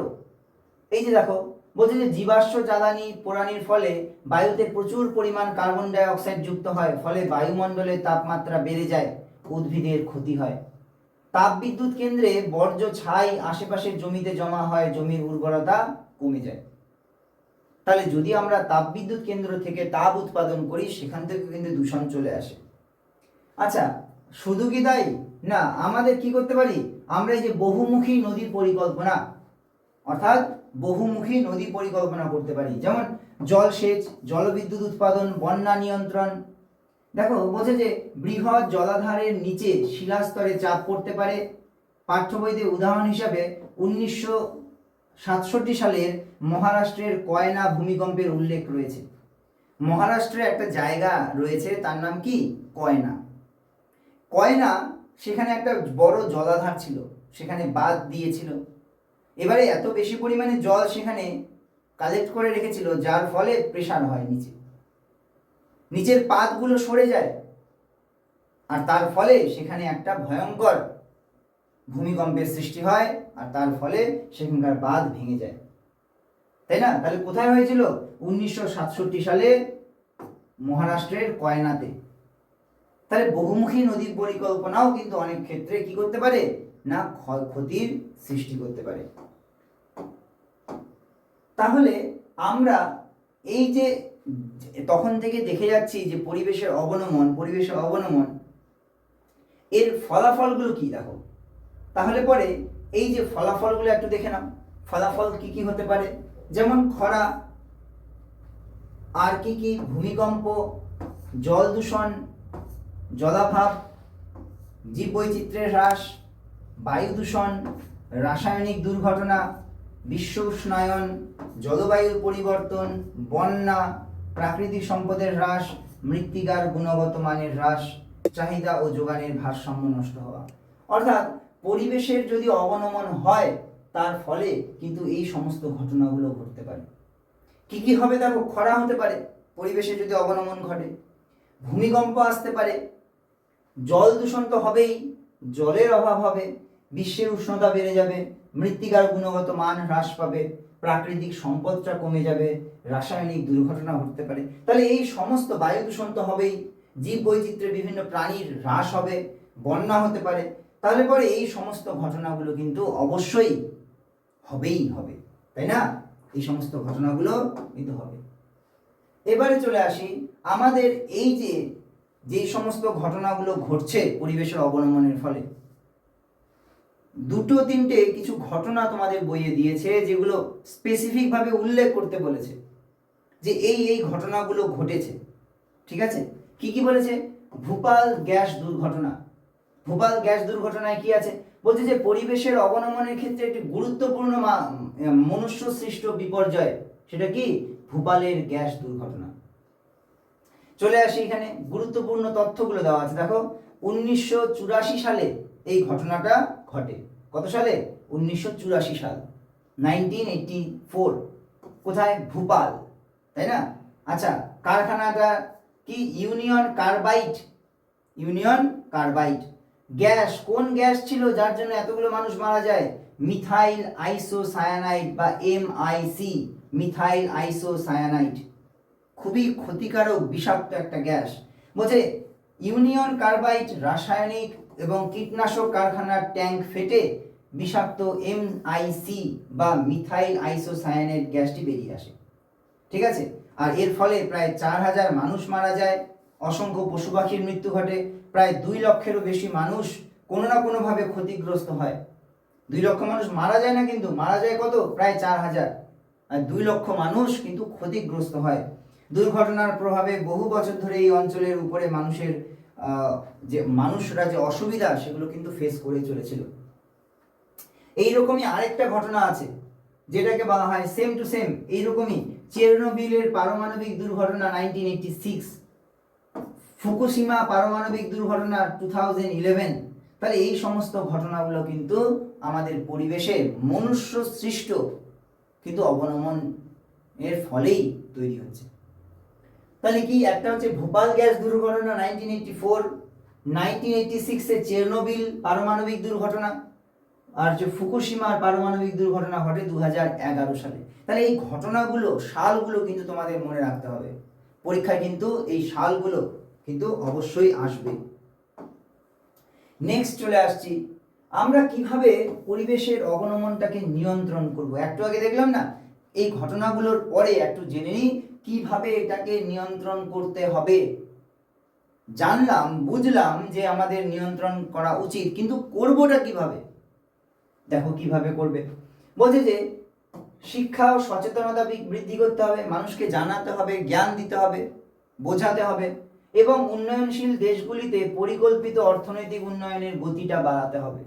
S1: এই যে দেখো, বলছে যে জীবাশ্ম জ্বালানি পোড়ানির ফলে বায়ুতে প্রচুর পরিমাণ কার্বন ডাই অক্সাইড যুক্ত হয়, ফলে বায়ুমণ্ডলের তাপমাত্রা বেড়ে যায়, উদ্ভিদের ক্ষতি হয়। তাপ বিদ্যুৎ কেন্দ্রে বর্জ্য ছাই আশেপাশের জমিতে জমা হয়, জমির উর্বরতা কমে যায়। তাহলে যদি আমরা তাপ বিদ্যুৎ কেন্দ্র থেকে তাপ উৎপাদন করি, সেখান থেকে কিন্তু দূষণ চলে আসে। আচ্ছা, শুধু কি তাই না, আমাদের কি করতে পারি, আমরা এই যে বহুমুখী নদীর পরিকল্পনা, অর্থাৎ বহুমুখী নদী পরিকল্পনা করতে পারি, যেমন জলসেচ, জলবিদ্যুৎ উৎপাদন, বন্যা নিয়ন্ত্রণ। দেখো, বলছে যে বৃহৎ জলাধারের নিচে শিলাস্তরে চাপ পড়তে পারে। পাঠ্য বইতে উদাহরণ হিসাবে 1967 সালের মহারাষ্ট্রের কয়না ভূমিকম্পের উল্লেখ রয়েছে। মহারাষ্ট্রে একটা জায়গা রয়েছে, তার নাম কি কয়না। কয়না, সেখানে একটা বড় জলাধার ছিল, সেখানে বাঁধ দিয়েছিল। এবারে এত বেশি পরিমাণে জল সেখানে কালেক্ট করে রেখেছিল, যার ফলে প্রেসার হয় নিচের পাতগুলো সরে যায়, আর তার ফলে সেখানে একটা ভয়ঙ্কর ভূমিকম্পের সৃষ্টি হয়, আর তার ফলে সেখানকার বাঁধ ভেঙে যায়, তাই না? তাহলে কোথায় হয়েছিল? 1967 সালে মহারাষ্ট্রের কয়নাতে। তাহলে বহুমুখী নদী পরিকল্পনাও কিন্তু অনেক ক্ষেত্রে কি করতে পারে না, ক্ষয়ক্ষতির সৃষ্টি করতে পারে। তাহলে আমরা এই যে তখন থেকে দেখে যাচ্ছি যে পরিবেশের অবনমন এর ফলাফলগুলো কি, দেখো। তাহলে পরে এই যে ফলাফলগুলো একটু দেখে নাও, ফলাফল কি কি হতে পারে, যেমন খরা, আর কি কি, ভূমিকম্প, জল দূষণ, জলাভাব, জীববৈচিত্র্যের হ্রাস, বায়ু দূষণ, রাসায়নিক দুর্ঘটনা, বিশ্ব উষ্ণায়ন, জলবায়ুর পরিবর্তন, বন্যা, প্রাকৃতিক সম্পদের হ্রাস, মৃত্তিকার গুণগত মানের হ্রাস, চাহিদা ও যোগানের ভারসাম্য নষ্ট হওয়া। অর্থাৎ পরিবেশের যদি অবনমন হয় তার ফলে কিন্তু এই সমস্ত ঘটনাগুলো ঘটতে পারে। কি কি হবে দেখো, খরা হতে পারে পরিবেশে যদি অবনমন ঘটে, ভূমিকম্প আসতে পারে, জল দূষণ তো হবেই, জলের অভাব হবে, বিশ্বের উষ্ণতা বেড়ে যাবে, মৃত্তিকার গুণগত মান হ্রাস পাবে, প্রাকৃতিক সম্পদটা কমে যাবে, রাসায়নিক দুর্ঘটনা ঘটতে পারে। তাহলে এই সমস্ত, বায়ু দূষণ তো হবেই, জীব বৈচিত্র্যের বিভিন্ন প্রাণীর হ্রাস হবে, বন্যা হতে পারে। তাহলে পরে এই সমস্ত ঘটনাগুলো কিন্তু অবশ্যই হবেই হবে, তাই না? এই সমস্ত ঘটনাগুলো কিন্তু হবে। এবারে চলে আসি আমাদের এই যে সমস্ত ঘটনাগুলো ঘটছে পরিবেশের অবনমনের ফলে, দুটো তিনটে কিছু ঘটনা তোমাদের বইয়ে দিয়েছে যেগুলো স্পেসিফিক ভাবে উল্লেখ করতে বলেছে যে এই ঘটনাগুলো ঘটেছে। ঠিক আছে, কি কি বলেছে? ভূপাল গ্যাস দুর্ঘটনা। ভূপাল গ্যাস দুর্ঘটনায় কি আছে? বলছে যে পরিবেশের অবনমনের ক্ষেত্রে একটি গুরুত্বপূর্ণ মনুষ্য সৃষ্ট বিপর্যয়, সেটা কি? ভূপালের গ্যাস দুর্ঘটনা। চলে আসি এখানে, গুরুত্বপূর্ণ তথ্যগুলো দেওয়া আছে দেখো। 1984 সালে এই ঘটনাটা ঘটে। কত সালে? 1984 সাল, 1984। কোথায়? ভূপাল, তাই না? আচ্ছা, কারখানাটা কি? Union carbide. Union carbide gas, কোন গ্যাস ছিল যার জন্য এতগুলো মানুষ মারা যায়? মিথাইল আইসোসায়ানাইড বা MIC, মিথাইল আইসোসায়ানাইড। খুবই ক্ষতিকারক, বিষাক্ত একটা গ্যাস। বলছে ইউনিয়ন কার্বাইড রাসায়নিক এবং কীটনাশক কারখানার ট্যাঙ্ক ফেটে বিষাক্ত MIC বা মিথাইল আইসোসায়ানাইড গ্যাসটি বেরিয়ে আসে। ঠিক আছে, আর এর ফলে প্রায় 4000 মানুষ মারা যায়, অসংখ্য পশু পাখির মৃত্যু ঘটে, প্রায় 2 লক্ষেরও বেশি মানুষ কোনো না কোনোভাবে ক্ষতিগ্রস্ত হয়। 2 লক্ষ মানুষ মারা যায় না, কিন্তু মারা যায় কত? প্রায় 4000, আর 2 লক্ষ মানুষ কিন্তু ক্ষতিগ্রস্ত হয়। দুর্ঘটনার প্রভাবে বহু বছর ধরে এই অঞ্চলের উপরে মানুষরা যে অসুবিধা সেগুলো কিন্তু ফেস করে চলেছিল। এইরকমই আরেকটা ঘটনা আছে যেটাকে বলা হয় সেম টু সেম এইরকমই, চেরনোবিলের পারমাণবিক দুর্ঘটনা 1986, ফুকুশিমা পারমাণবিক দুর্ঘটনা 2011। তাহলে এই সমস্ত ঘটনাগুলো কিন্তু আমাদের পরিবেশের মনুষ্য সৃষ্ট কিন্তু অবনমন এর ফলেই তৈরি হচ্ছে। তাহলে কি? একটা হচ্ছে ভোপাল গ্যাস দুর্ঘটনা 1984, 1986 এ চেরনোবিল পারমাণবিক দুর্ঘটনা, আর যে ফুকুশিমার পারমাণবিক দুর্ঘটনা ঘটে 2011 সালে। তাহলে এই ঘটনাগুলো, সালগুলো কিন্তু তোমাদের মনে রাখতে হবে, পরীক্ষায় কিন্তু এই সালগুলো কিন্তু অবশ্যই আসবে। নেক্সট চলে আসছি, আমরা কিভাবে পরিবেশের অবনমনটাকে নিয়ন্ত্রণ করব। একটু আগে দেখলাম না, এই ঘটনাগুলোর পরে একটু জেনে নিই কিভাবে এটাকে নিয়ন্ত্রণ করতে হবে। জানলাম, বুঝলাম যে আমাদের নিয়ন্ত্রণ করা উচিত, কিন্তু করবোটা কিভাবে? দেখো কিভাবে করবে। বলছে যে শিক্ষা ও সচেতনতা বৃদ্ধি করতে হবে, মানুষকে জানাতে হবে, জ্ঞান দিতে হবে, বোঝাতে হবে, এবং উন্নয়নশীল দেশগুলিতে পরিকল্পিত অর্থনৈতিক উন্নয়নের গতিটা বাড়াতে হবে।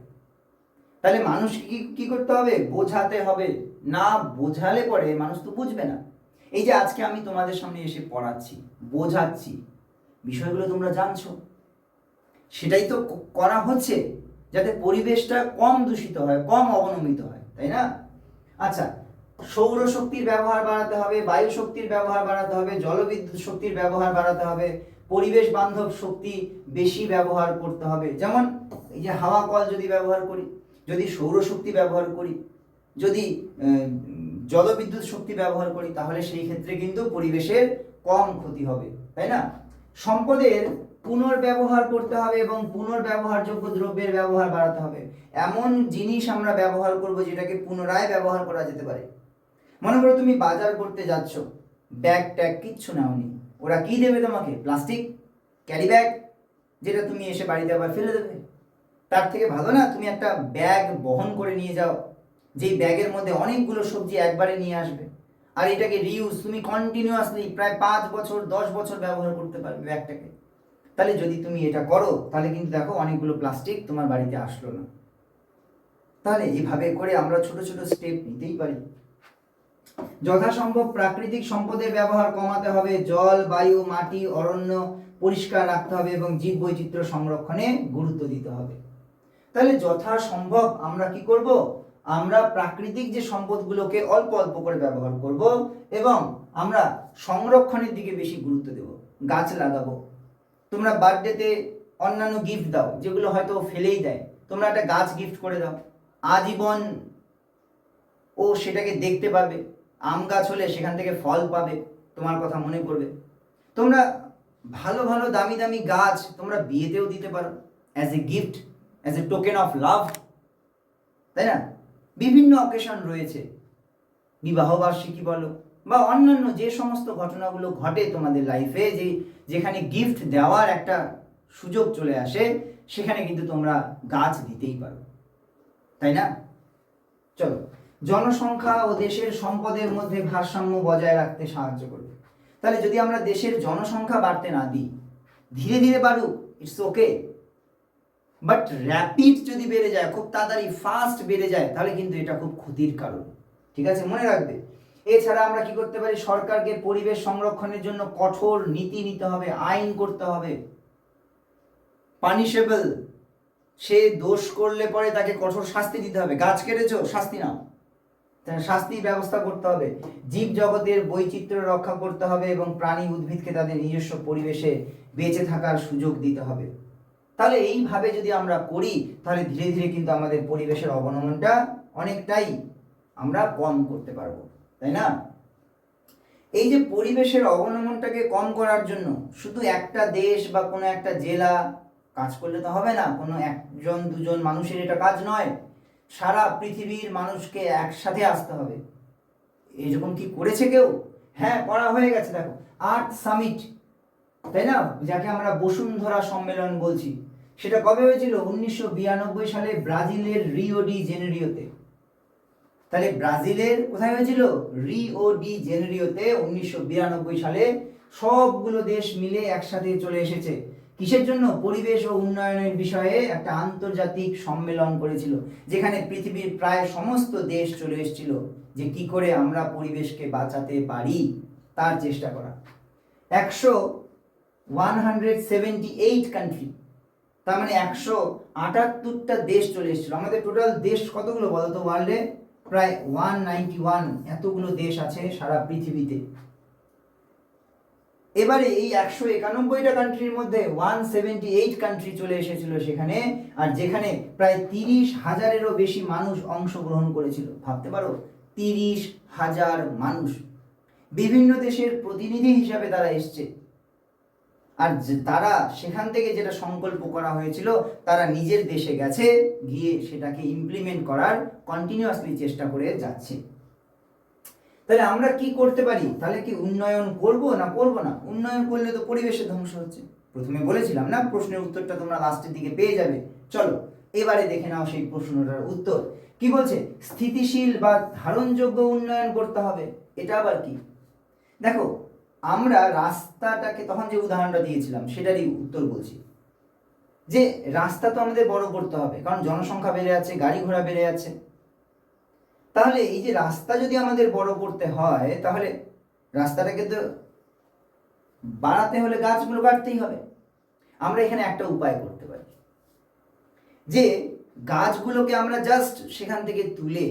S1: তাহলে মানুষকে কি করতে হবে? বোঝাতে হবে। না বোঝালে পরে মানুষ তো বুঝবে না। এই যে আজকে আমি তোমাদের সামনে এসে পড়াচ্ছি, বোঝাচ্ছি, বিষয়গুলো তোমরা জানছো, সেটাই তো করা হচ্ছে যাতে পরিবেশটা কম দূষিত হয়, কম অবনমিত হয়, তাই না? আচ্ছা, সৌরশক্তির ব্যবহার বাড়াতে হবে, বায়ু শক্তির ব্যবহার বাড়াতে হবে, জলবিদ্যুৎ শক্তির ব্যবহার বাড়াতে হবে, পরিবেশ বান্ধব শক্তি বেশি ব্যবহার করতে হবে। যেমন এই যে হাওয়া কল যদি ব্যবহার করি, যদি সৌরশক্তি ব্যবহার করি, যদি জলবিদ্যুৎ শক্তি ব্যবহার করি, তাহলে সেই ক্ষেত্রে কিন্তু পরিবেশের কম ক্ষতি হবে, তাই না? সম্পদের পুনর্ব্যবহার করতে হবে এবং পুনর্ব্যবহারযোগ্য দ্রব্যের ব্যবহার বাড়াতে হবে। এমন জিনিস আমরা ব্যবহার করব যেটাকে পুনরায় ব্যবহার করা যেতে পারে। মনে করো তুমি বাজার করতে যাচ্ছ, ব্যাগ ট্যাগ কিচ্ছু নাওনি, ওরা কি দেবে তোমাকে? প্লাস্টিক ক্যারি ব্যাগ, যেটা তুমি এসে বাড়িতে আবার ফেলে দেবে। তার থেকে ভালো না তুমি একটা ব্যাগ বহন করে নিয়ে যাও, যেই ব্যাগের মধ্যে অনেকগুলো সবজি একবারে নিয়ে আসবে, আর এটাকে রিউজ তুমি কন্টিনিউয়াসলি প্রায় 5 বছর 10 বছর ব্যবহার করতে পারবে ব্যাগটাকে। তাহলে যদি তুমি এটা করো, তাহলে কিন্তু দেখো অনেকগুলো প্লাস্টিক তোমার বাড়িতে আসলো না। তাহলে এইভাবে করে আমরা ছোট ছোট স্টেপ নিতেই পারি। যথাসম্ভব প্রাকৃতিক সম্পদের ব্যবহার কমাতে হবে, জল, বায়ু, মাটি, অরণ্য পরিষ্কার রাখতে হবে এবং জীববৈচিত্র্য সংরক্ষণে গুরুত্ব দিতে হবে। তাহলে যথাসম্ভব আমরা কি করব? আমরা প্রাকৃতিক যে সম্পদগুলোকে অল্প অল্প করে ব্যবহার করব এবং আমরা সংরক্ষণের দিকে বেশি গুরুত্ব দেব, গাছ লাগাবো। তোমরা বার্থডেতে অন্যান্য গিফট দাও যেগুলো হয়তো ফেলেই দেয়, তোমরা একটা গাছ গিফট করে দাও, আজীবন ও সেটাকে দেখতে পাবে। আম গাছ হলে সেখান থেকে ফল পাবে, তোমার কথা মনে পড়বে। তোমরা ভালো ভালো দামি দামি গাছ তোমরা বিয়েতেও দিতে পারো, as a gift, as a token of love, তাই না? বিভিন্ন অকেশন রয়েছে, বিবাহবার্ষিকী বলো বা অন্যান্য যে সমস্ত ঘটনাগুলো ঘটে তোমাদের লাইফে, যেখানে গিফট দেওয়ার একটা সুযোগ চলে আসে, সেখানে কিন্তু তোমরা গাছ দিতেই পারো, তাই না? চলো, জনসংখ্যা ও দেশের সম্পদের মধ্যে ভারসাম্য বজায় রাখতে সাহায্য করবে। তাহলে যদি আমরা দেশের জনসংখ্যা বাড়তে না দিই, ধীরে ধীরে বাড়ুক, ইটস ওকে, বাট র্যাপিড যদি বেড়ে যায়, খুব তাড়াতাড়ি ফাস্ট বেড়ে যায়, তাহলে কিন্তু এটা খুব ক্ষতির কারণ। ঠিক আছে, মনে রাখবে। এছাড়া আমরা কি করতে পারি? সরকারকে পরিবেশ সংরক্ষণের জন্য কঠোর নীতি নিতে হবে, আইন করতে হবে, পানিশেবল, সে দোষ করলে পরে তাকে কঠোর শাস্তি দিতে হবে। গাছ কেটেছো, শাস্তি নাও, শাস্তির ব্যবস্থা করতে হবে। জীব জগতের বৈচিত্র্য রক্ষা করতে হবে এবং প্রাণী উদ্ভিদকে তাদের নিজস্ব পরিবেশে বেঁচে থাকার সুযোগ দিতে হবে। তাহলে এইভাবে যদি আমরা করি, তাহলে ধীরে ধীরে কিন্তু আমাদের পরিবেশের অবনমনটা অনেকটাই আমরা কম করতে পারবো, তাই না? এই যে পরিবেশের অবনমনটাকে কম করার জন্য শুধু একটা দেশ বা কোনো একটা জেলা কাজ করলে তো হবে না, কোনো একজন দুজন মানুষের এটা কাজ নয়, সারা পৃথিবীর মানুষকে একসাথে আসতে হবে। এরকম কি করেছে কেউ? হ্যাঁ, করা হয়ে গেছে। দেখো, আর্থ সামিট, তাই না, যাকে আমরা বসুন্ধরা সম্মেলন বলছি, সেটা কবে হয়েছিল? 1992 সালে ব্রাজিলের রিও ডি জেনেরিওতে। তাহলে ব্রাজিলের কোথায় হয়েছিল? রিও ডি জেনেরিওতে 1992 সালে সবগুলো দেশ মিলে একসাথে চলে এসেছে। কিসের জন্য? পরিবেশ ও উন্নয়নের বিষয়ে একটা আন্তর্জাতিক সম্মেলন করেছিল, যেখানে পৃথিবীর প্রায় সমস্ত দেশ চলে এসেছিল, যে কি করে আমরা পরিবেশকে বাঁচাতে পারি তার চেষ্টা করা। 178 কান্ট্রি, তার মানে 178টা দেশ চলে এসেছিল। আমাদের টোটাল দেশ কতগুলো বলতো ওয়ার্ল্ডে? প্রায় 191, এতগুলো দেশ আছে সারা পৃথিবীতে। এবারে এই 191টা কান্ট্রির মধ্যে 178 কান্ট্রি চলে এসেছিল সেখানে, আর যেখানে প্রায় 30,000-এরও বেশি মানুষ অংশগ্রহণ করেছিল। ভাবতে পারো, 30,000 মানুষ বিভিন্ন দেশের প্রতিনিধি হিসাবে তারা এসছে। আর তারা সেখান থেকে যেটা সংকল্প করা হয়েছিল, তারা নিজের দেশে গেছে, গিয়ে সেটাকে ইমপ্লিমেন্ট করার কন্টিনিউয়াসলি চেষ্টা করে যাচ্ছে। তাহলে আমরা কি করতে পারি? তাহলে কি উন্নয়ন করব না করব না? উন্নয়ন করলে তো পরিবেশের ধ্বংস হচ্ছে। প্রথমে বলেছিলাম না, প্রশ্নের উত্তরটা তোমরা লাস্টের দিকে পেয়ে যাবে। চলো এবারে দেখে নাও সেই প্রশ্নটার উত্তর কি বলছে। স্থিতিশীল বা ধারণযোগ্য উন্নয়ন করতে হবে। এটা আবার কি? দেখো, আমরা রাস্তাটাকে, তখন যে উদাহরণটা দিয়েছিলাম সেটারই উত্তর বলছি, যে রাস্তা তো আমাদের বড় করতে হবে, কারণ জনসংখ্যা বেড়ে যাচ্ছে, গাড়ি ঘোড়া বেড়ে যাচ্ছে। তাহলে এই যে রাস্তা যদি আমাদের বড় করতে হয়, তাহলে রাস্তাটাকে তো বাড়াতে হলে গাছগুলো কাটতেই হবে। আমরা এখানে একটা উপায় করতে পারি, যে গাছগুলোকে আমরা জাস্ট সেখান থেকে তুলে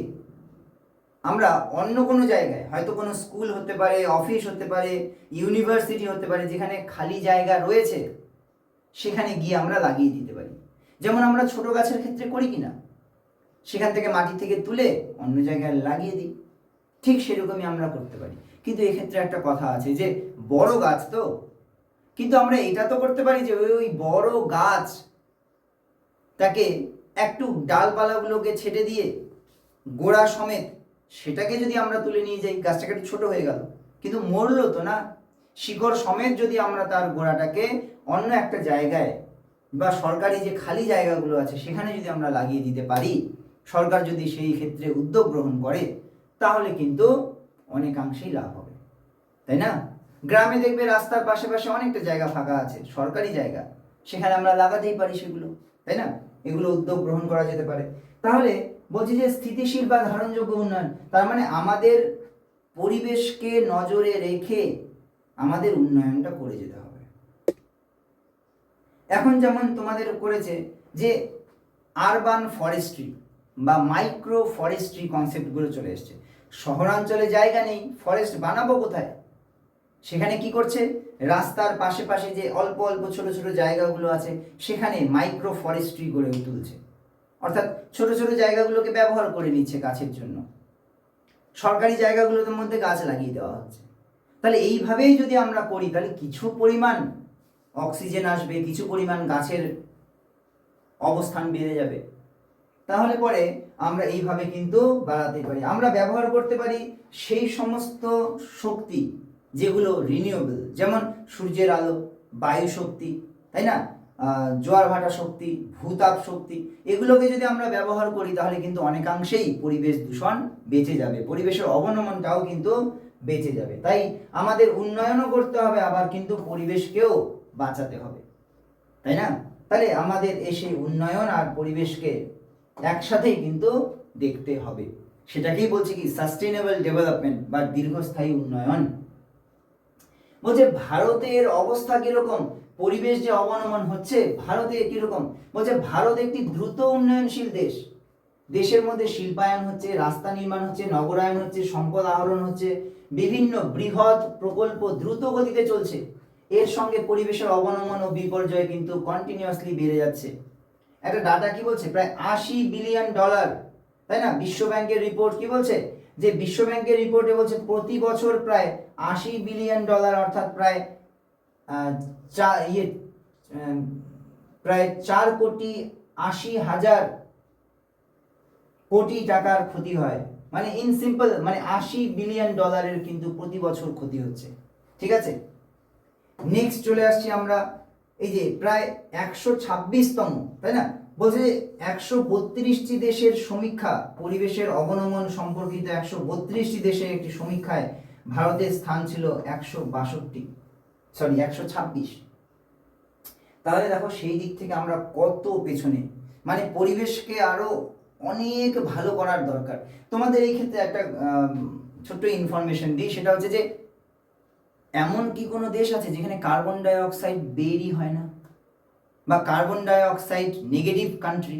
S1: আমরা অন্য কোনো জায়গায়, হয়তো কোনো স্কুল হতে পারে, অফিস হতে পারে, ইউনিভার্সিটি হতে পারে, যেখানে খালি জায়গা রয়েছে সেখানে গিয়ে আমরা লাগিয়ে দিতে পারি। যেমন আমরা ছোট গাছের ক্ষেত্রে করি কিনা, সেখান থেকে মাটি থেকে তুলে অন্য জায়গায় লাগিয়ে দিই, ঠিক সেরকমই আমরা করতে পারি। কিন্তু এক্ষেত্রে একটা কথা আছে, যে বড় গাছ তো, কিন্তু আমরা এটা তো করতে পারি যে ওই বড় গাছ তাকে একটু ডালপালাগুলোকে ছেটে দিয়ে গোড়া সমেত সেটাকে যদি আমরা তুলে নিয়ে যাই, গাছটাকে একটু ছোট হয়ে গেল, কিন্তু মরলো তো না। শিকড় সমেত যদি আমরা তার গোড়াটাকে অন্য একটা জায়গায় বা সরকারি যে খালি জায়গাগুলো আছে সেখানে যদি আমরা লাগিয়ে দিতে পারি, সরকার যদি সেই ক্ষেত্রে উদ্যোগ গ্রহণ করে, তাহলে কিন্তু অনেকাংশেই লাভ হবে, তাই না? গ্রামে দেখবে রাস্তার পাশে পাশে অনেকটা জায়গা ফাঁকা আছে, সরকারি জায়গা, সেখানে আমরা লাগাতেই পারি সেগুলো, তাই না? এগুলো উদ্যোগ গ্রহণ করা যেতে পারে। তাহলে বলছি যে স্থিতিশীল বা ধারণযোগ্য উন্নয়ন, তার মানে আমাদের পরিবেশকে নজরে রেখে আমাদের উন্নয়নটা করে যেতে হবে। এখন যেমন তোমাদের করেছে যে আরবান ফরেস্ট্রি, বা মাইক্রো ফরেস্ট্রি কনসেপ্টগুলো চলে এসছে। শহরাঞ্চলে জায়গা নেই, ফরেস্ট বানাবো কোথায়? সেখানে কি করছে, রাস্তার পাশে পাশে যে অল্প অল্প ছোট ছোট জায়গাগুলো আছে সেখানে মাইক্রো ফরেস্ট্রি গড়ে তুলছে, অর্থাৎ ছোট ছোট জায়গাগুলোকে ব্যবহার করে নিচ্ছে গাছের জন্য, সরকারি জায়গাগুলোর মধ্যে গাছ লাগিয়ে দেওয়া হচ্ছে। তাহলে এইভাবেই যদি আমরা করি তাহলে কিছু পরিমাণ অক্সিজেন আসবে, কিছু পরিমাণ গাছের অবস্থান বেড়ে যাবে। তাহলে পরে আমরা এইভাবে কিন্তু বাড়াতে পারি। আমরা ব্যবহার করতে পারি সেই সমস্ত শক্তি যেগুলো রিনিউয়েবল, যেমন সূর্যের আলো, বায়ু শক্তি, তাই না, জোয়ার ভাটা শক্তি, ভূতাপ শক্তি, এগুলোকে যদি আমরা ব্যবহার করি তাহলে কিন্তু অনেকাংশেই পরিবেশ দূষণ বেঁচে যাবে, পরিবেশের অবনমনটাও কিন্তু বেঁচে যাবে। তাই আমাদের উন্নয়নও করতে হবে, আবার কিন্তু পরিবেশকেও বাঁচাতে হবে, তাই না? তাহলে আমাদের সেই উন্নয়ন আর পরিবেশকে একসাথেই কিন্তু দেখতে হবে। সেটাকেই বলছে কি সাস্টেইনেবল ডেভেলপমেন্ট বা দীর্ঘস্থায়ী উন্নয়ন। বলছে ভারতের অবস্থা কিরকম, পরিবেশ যে অবনমন হচ্ছে ভারতে কিরকম? বলছে ভারত একটি দ্রুত উন্নয়নশীল দেশ। দেশের মধ্যে শিল্পায়ন হচ্ছে, রাস্তা নির্মাণ হচ্ছে, নগরায়ন হচ্ছে, সম্পদ আহরণ হচ্ছে, বিভিন্ন বৃহৎ প্রকল্প দ্রুত গতিতে চলছে। এর সঙ্গে পরিবেশের অবনমন ও বিপর্যয় কিন্তু কন্টিনিউয়াসলি বেড়ে যাচ্ছে। একটা ডাটা কি বলছে, প্রায় $80 বিলিয়ন, তাই না? বিশ্ব ব্যাংকের রিপোর্ট কি বলছে, যে বিশ্ব ব্যাংকের রিপোর্টে বলছে প্রতি বছর প্রায় $80 বিলিয়ন, অর্থাৎ প্রায় প্রায় 4,80,00,000 কোটি টাকার ক্ষতি হয়। মানে ইন সিম্পল, মানে $80 বিলিয়ন কিন্তু প্রতি বছর ক্ষতি হচ্ছে। ঠিক আছে, নেক্সট চলে আসছি আমরা এই যে প্রায় 126তম, তাই না? বলছে যে 132টি দেশের সমীক্ষা, পরিবেশের অবনমন সম্পর্কিত 132টি দেশের একটি সমীক্ষায় ভারতের স্থান ছিল 126। তাহলে দেখো সেই দিক থেকে আমরা কত পেছনে, মানে পরিবেশকে আরো অনেক ভালো করার দরকার। তোমাদের এই ক্ষেত্রে একটা ছোট্ট ইনফরমেশন দিই, সেটা হচ্ছে যে এমন কি কোনো দেশ আছে যেখানে কার্বন ডাই অক্সাইড বেরই হয় না, বা carbon die oxide negative country?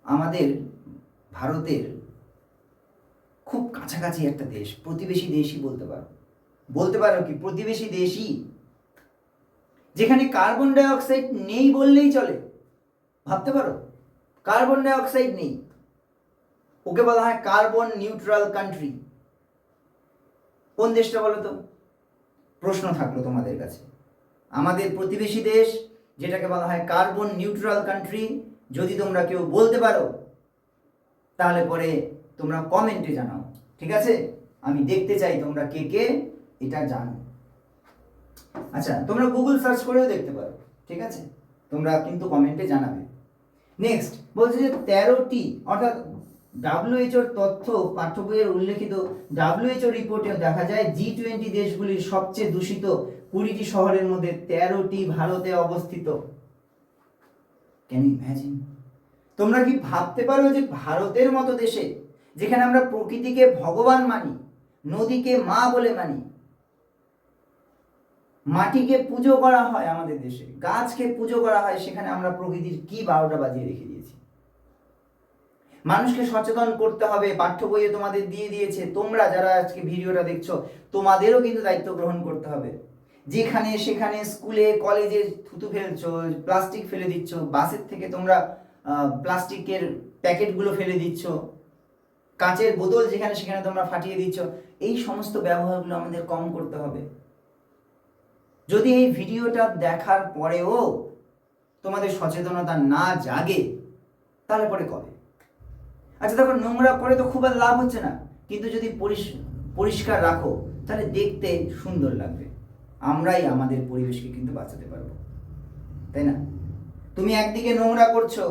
S1: আমাদের ভারতের খুব কাছাকাছি একটা দেশ, প্রতিবেশী দেশই বলতে পারো কি প্রতিবেশী দেশই, যেখানে কার্বন ডাই অক্সাইড নেই বললেই চলে। ভাবতে পারো, কার্বন ডাই অক্সাইড নেই, ওকে বলা হয় কার্বন নিউট্রাল কান্ট্রি। কোন দেশটা বলো তো? প্রশ্ন থাকলো তোমাদের কাছে। আমাদের প্রতিবেশী দেশ যেটাকে বলা হয় কার্বন নিউট্রাল কান্ট্রি, যদি তোমরা কেউ বলতে পারো তাহলে পরে তোমরা কমেন্টে জানাও, ঠিক আছে? আমি দেখতে চাই তোমরা কে কে এটা জানো। আচ্ছা, তোমরা গুগল সার্চ করেও দেখতে পারো, ঠিক আছে? তোমরা কিন্তু কমেন্টে জানাবে। নেক্সট বলছে যে 13টি, অর্থাৎ ডাব্লিউএইচওর তথ্য, পাঠ্য বইয়ের উল্লেখিত ডাব্লিউএইচও রিপোর্টে দেখা যায় G20 দেশগুলির সবচেয়ে দূষিত 20টি শহরের মধ্যে 13টি ভারতে অবস্থিত। Can you imagine? তোমরা কি ভাবতে পারো যে ভারতের মতো দেশে, যেখানে আমরা প্রকৃতিকে ভগবান মানি, নদীকে মা বলে মানি, মাটিকে পুজো করা হয়, আমাদের দেশে গাছকে পুজো করা হয়, সেখানে আমরা প্রকৃতির কি 12টা বাজিয়ে রেখে দিয়েছি? মানুষকে সচেতন করতে হবে, পাঠ্য বইয়ে তোমাদের দিয়ে দিয়েছে। তোমরা যারা আজকে ভিডিওটা দেখছো তোমাদেরও কিন্তু দায়িত্ব গ্রহণ করতে হবে। যেখানে সেখানে স্কুলে কলেজে থুতু ফেলছো, প্লাস্টিক ফেলে দিচ্ছ, বাসের থেকে তোমরা প্লাস্টিকের প্যাকেটগুলো ফেলে দিচ্ছ, কাঁচের বোতল যেখানে সেখানে তোমরা ফাটিয়ে দিচ্ছ, এই সমস্ত ব্যবহারগুলো আমাদের কম করতে হবে। যদি এই ভিডিওটা দেখার পরেও তোমাদের সচেতনতা না জাগে তাহলে পরে কবে? আচ্ছা দেখো, নোংরা করে তো খুব আর লাভ হচ্ছে না, কিন্তু যদি পরিষ্কার রাখো তাহলে দেখতে সুন্দর লাগবে, আমরাই আমাদের পরিবেশকে কিন্তু বাঁচাতে পারবো, তাই না? তুমি একদিকে নোংরা করছো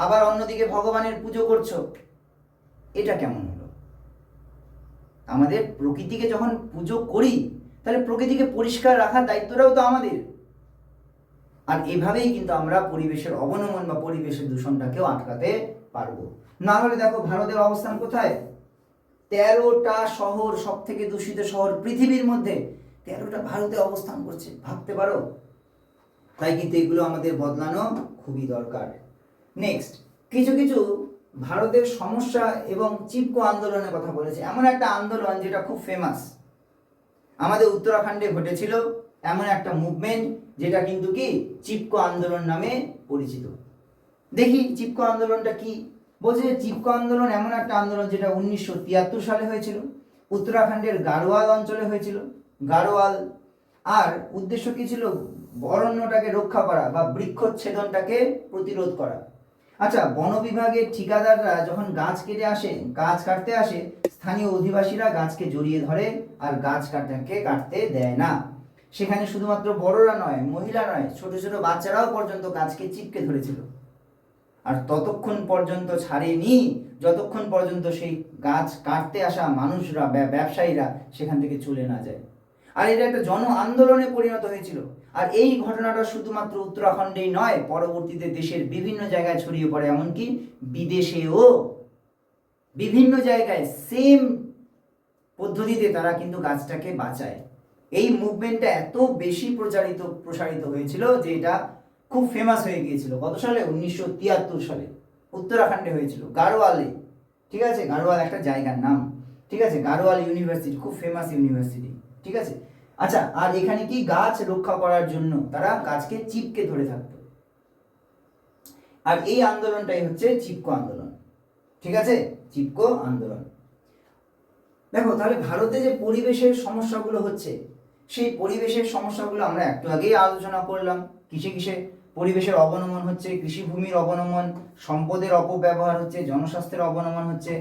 S1: আবার অন্যদিকে ভগবানের পুজো করছো, এটা কেমন হলো? আমাদের প্রকৃতিকে যখন পুজো করি তাহলে প্রকৃতিকে পরিষ্কার রাখার দায়িত্বটাও তো আমাদের। আর এভাবেই কিন্তু আমরা পরিবেশের অবনমন বা পরিবেশের দূষণটাকেও আটকাতে পারবো। না হলে দেখো ভারতের অবস্থান কোথায়, 13টা শহর, সব থেকে দূষিত শহর পৃথিবীর মধ্যে 13টা ভারতে অবস্থান করছে, ভাবতে পারো? তাই কিন্তু এগুলো আমাদের বদলানো খুবই দরকার। নেক্সট, কিছু কিছু ভারতের সমস্যা এবং চিপকো আন্দোলনের কথা বলেছে। এমন একটা আন্দোলন যেটা খুব ফেমাস, আমাদের উত্তরাখণ্ডে ঘটেছিল, এমন একটা মুভমেন্ট যেটা কিন্তু কি চিপকো আন্দোলন নামে পরিচিত। দেখি চিপকো আন্দোলনটা কি বলছে। চিপকো আন্দোলন এমন একটা আন্দোলন যেটা 1973 সালে হয়েছিল, উত্তরাখণ্ডের গাড়োয়াল অঞ্চলে হয়েছিল। গাড়োয়াল, আর উদ্দেশ্য কি ছিল? অরণ্যটাকে রক্ষা করা বা বৃক্ষচ্ছেদনটাকে প্রতিরোধ করা। আচ্ছা, বন বিভাগের ঠিকাদাররা যখন গাছ কাটতে আসে, স্থানীয় অধিবাসীরা গাছকে জড়িয়ে ধরে আর গাছ কাটতে দেয় না। সেখানে শুধুমাত্র বড়রা নয়, মহিলা নয়, ছোট ছোট বাচ্চারাও পর্যন্ত গাছকে চিপকে ধরেছিল। আর ততক্ষণ পর্যন্ত ছাড়েনি যতক্ষণ পর্যন্ত সেই গাছ কাটতে আসা মানুষরা, ব্যবসায়ীরা সেখান থেকে চলে না যায়। আর এটা একটা জন আন্দোলনে পরিণত হয়েছিল। আর এই ঘটনাটা শুধুমাত্র উত্তরাখণ্ডেই নয়, পরবর্তীতে দেশের বিভিন্ন জায়গায় ছড়িয়ে পড়ে, এমনকি বিদেশেও বিভিন্ন জায়গায় সেম পদ্ধতিতে তারা কিন্তু গাছটাকে বাঁচায়। এই মুভমেন্টটা এত বেশি প্রসারিত হয়েছিল যে এটা খুব ফেমাস হয়ে গিয়েছিল। কত সালে? 1973 সালে উত্তরাখণ্ডে হয়েছিল, গাড়োয়ালে। ঠিক আছে, গাড়োয়াল একটা জায়গার নাম। ঠিক আছে, গাড়োয়াল ইউনিভার্সিটি খুব ফেমাস ইউনিভার্সিটি। ঠিক আছে, আচ্ছা, আর এখানে কি গাছ রক্ষা করার জন্য তারা গাছকে চিপকে ধরে থাকতো। আর এই আন্দোলনটাই হচ্ছে চিপকো আন্দোলন। ঠিক আছে, চিপকো আন্দোলন। দেখো তাহলে ভারতে যে পরিবেশের সমস্যাগুলো হচ্ছে, সেই পরিবেশের সমস্যাগুলো আমরা একটু আগেই আলোচনা করলাম। কিসে কিসে পরিবেশের অবনমন হচ্ছে? কৃষিভূমির অবনমন, সম্পদের অপব্যবহার হচ্ছে, জনস্বাস্থ্যের অবনমন হচ্ছে,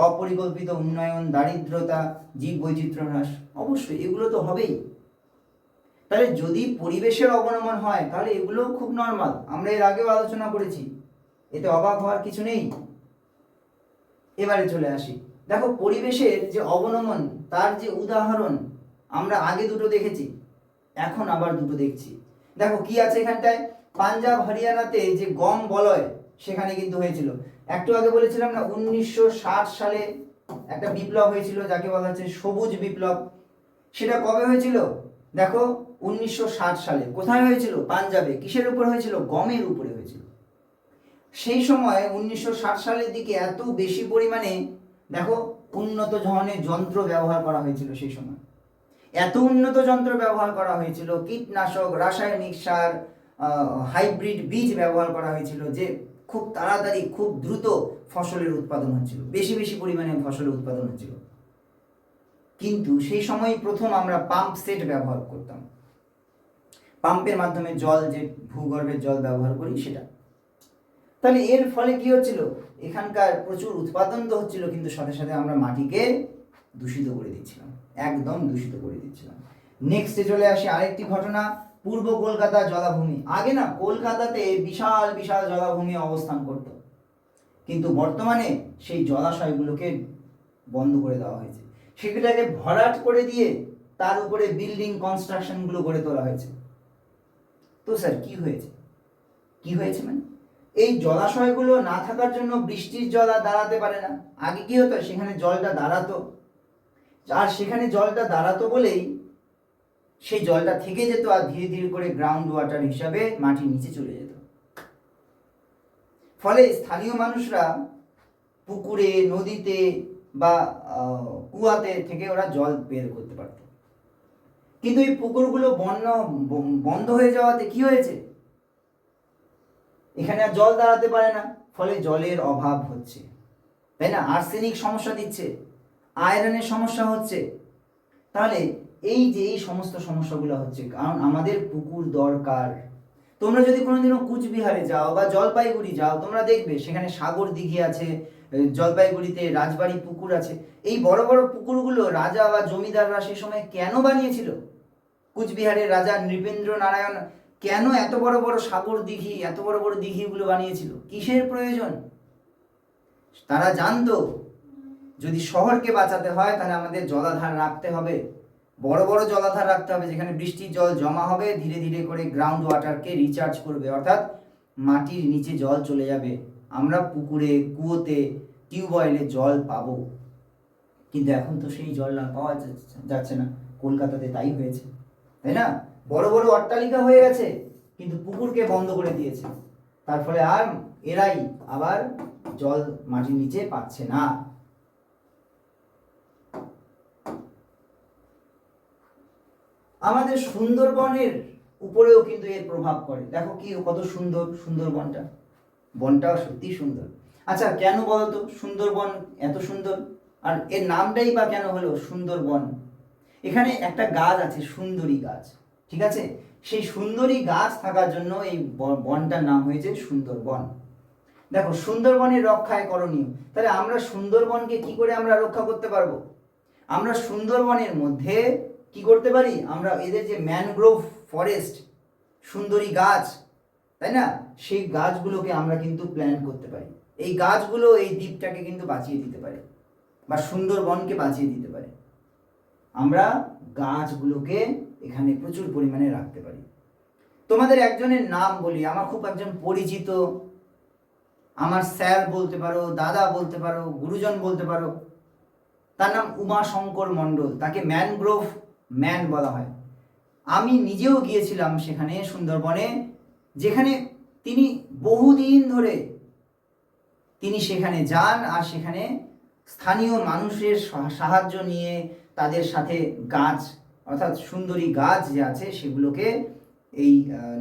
S1: অপরিকল্পিত উন্নয়ন, দারিদ্রতা, জীব বৈচিত্র্য হ্রাস। অবশ্যই এগুলো তো হবেই। তাহলে যদি পরিবেশের অবনমন হয় তাহলে এগুলো খুব নর্মাল, আমরা এর আগেও আলোচনা করেছি, এতে অবাক হওয়ার কিছু নেই। এবারে চলে আসি, দেখো পরিবেশের যে অবনমন তার যে উদাহরণ আমরা আগে দুটো দেখেছি, এখন আবার দুটো দেখছি। দেখো কি আছে এখানটায়, পাঞ্জাব হরিয়ানাতে যে গম বলয় সেখানে কিন্তু হয়েছিল। একটু আগে বলেছিলাম না 1960 সালে একটা বিপ্লব হয়েছিল যাকে বলা হচ্ছে সবুজ বিপ্লব। সেটা কবে হয়েছিল? দেখো 1960 সালে। কোথায় হয়েছিল? পাঞ্জাবে। কিসের উপর হয়েছিল? গমের উপরে হয়েছিল। সেই সময় 1960 সালের দিকে এত বেশি পরিমাণে দেখো উন্নত ধরনের যন্ত্র ব্যবহার করা হয়েছিল। সেই সময় এত উন্নত যন্ত্র ব্যবহার করা হয়েছিল, কীটনাশক, রাসায়নিক সার, হাইব্রিড বীজ ব্যবহার করা হয়েছিল, যে খুব তাড়াতাড়ি খুব দ্রুত ফসলের উৎপাদন হচ্ছিল, বেশি বেশি পরিমাণে ফসলের উৎপাদন হচ্ছিল। কিন্তু সেই সময় প্রথম আমরা পাম্প সেট ব্যবহার করতাম, পাম্পের মাধ্যমে জল, যে ভূগর্ভের জল ব্যবহার করি সেটা। তাহলে এর ফলে কি হচ্ছিল? এখানকার প্রচুর উৎপাদন তো হচ্ছিল, কিন্তু সাথে সাথে আমরা মাটিকে দূষিত করে দিচ্ছিলাম, একদম দূষিত করে দিচ্ছিলাম। নেক্সটে চলে আসি আরেকটি ঘটনা, পূর্ব কলকাতা জলাভূমি। আগে না কলকাতাতে বিশাল বিশাল জলাভূমি অবস্থান করত, কিন্তু বর্তমানে সেই জলাশয়গুলোকে বন্ধ করে দেওয়া হয়েছে, সেগুলোকে ভরাট করে দিয়ে তার উপরে বিল্ডিং কনস্ট্রাকশনগুলো গড়ে তোলা হয়েছে। তো স্যার কি হয়েছে? কি হয়েছে মানে এই জলাশয়গুলো না থাকার জন্য বৃষ্টির জল আর দাঁড়াতে পারে না। আগে কি হতো? সেখানে জলটা দাঁড়াতো, আর সেখানে জলটা দাঁড়াতো বলেই সেই জলটা থেকে যেত আর ধীরে ধীরে করে গ্রাউন্ড ওয়াটার হিসাবে মাটির নিচে চলে যেত। ফলে স্থানীয় মানুষরা পুকুরে, নদীতে বা কুয়াতে থেকে ওরা জল বের করতে পারত। কিন্তু এই পুকুরগুলো বন্ধ হয়ে যাওয়াতে কি হয়েছে? এখানে আর জল দাঁড়াতে পারে না, ফলে জলের অভাব হচ্ছে, তাই না? আর্সেনিক সমস্যা দিচ্ছে, আয়রনের সমস্যা হচ্ছে। তাহলে এই যে এই সমস্ত সমস্যাগুলো হচ্ছে কারণ আমাদের পুকুর দরকার। তোমরা যদি কোনোদিনও কুচবিহারে যাও বা জলপাইগুড়ি যাও, তোমরা দেখবে সেখানে সাগর দিঘি আছে, জলপাইগুড়িতে রাজবাড়ি পুকুর আছে। এই বড় বড় পুকুরগুলো রাজা বা জমিদাররা সেই সময় কেন বানিয়েছিল? কুচবিহারের রাজা নৃপেন্দ্র নারায়ণ কেন এত বড় বড় সাগর দিঘি, এত বড় বড় দিঘিগুলো বানিয়েছিল? কিসের প্রয়োজন? তারা জানতো যদি শহরকে বাঁচাতে হয় তাহলে আমাদের জলাধার রাখতে হবে, বড় বড় জলাধার রাখতে হবে, যেখানে বৃষ্টির জল জমা হবে, ধীরে ধীরে করে গ্রাউন্ড ওয়াটারকে রিচার্জ করবে, অর্থাৎ মাটির নিচে জল চলে যাবে, আমরা পুকুরে, কুয়োতে, টিউবওয়েলে জল পাবো। কিন্তু এখন তো সেই জল না পাওয়া যাচ্ছে না, কলকাতাতে তাই হয়েছে, তাই না? বড় বড় অট্টালিকা হয়ে গেছে কিন্তু পুকুরকে বন্ধ করে দিয়েছে। তার ফলে আর এরাই আবার জল মাটির নিচে পাচ্ছে না। আমাদের সুন্দরবনের উপরেও কিন্তু এর প্রভাব পড়ে। দেখো কি কত সুন্দর সুন্দরবনটা, বনটাও সত্যি সুন্দর। আচ্ছা কেন বলতো সুন্দরবন এত সুন্দর, আর এর নামটাই বা কেন হলো সুন্দরবন? এখানে একটা গাছ আছে সুন্দরী গাছ, ঠিক আছে? সেই সুন্দরী গাছ থাকার জন্য এই বনটার নাম হয়েছে সুন্দরবন। দেখো সুন্দরবনের রক্ষায় করণীয়, তাহলে আমরা সুন্দরবনকে কি করে আমরা রক্ষা করতে পারবো? আমরা সুন্দরবনের মধ্যে কি করতে পারি, আমরা এদের যে ম্যানগ্রোভ ফরেস্ট, সুন্দরী গাছ, তাই না, সেই গাছগুলোকে আমরা কিন্তু প্ল্যান করতে পারি। এই গাছগুলো এই দ্বীপটাকে কিন্তু বাঁচিয়ে দিতে পারে বা সুন্দরবনকে বাঁচিয়ে দিতে পারে। আমরা গাছগুলোকে এখানে প্রচুর পরিমাণে রাখতে পারি। তোমাদের একজনের নাম বলি, আমার খুব একজন পরিচিত, আমার স্যার বলতে পারো, দাদা বলতে পারো, গুরুজন বলতে পারো, তার নাম উমাশঙ্কর মণ্ডল। তাকে ম্যানগ্রোভ ম্যান বলা হয়। আমি নিজেও গিয়েছিলাম সেখানে সুন্দরবনে, যেখানে তিনি বহুদিন ধরে তিনি সেখানে যান আর সেখানে স্থানীয় মানুষের সাহায্য নিয়ে তাদের সাথে গাছ, অর্থাৎ সুন্দরী গাছ যে আছে সেগুলোকে এই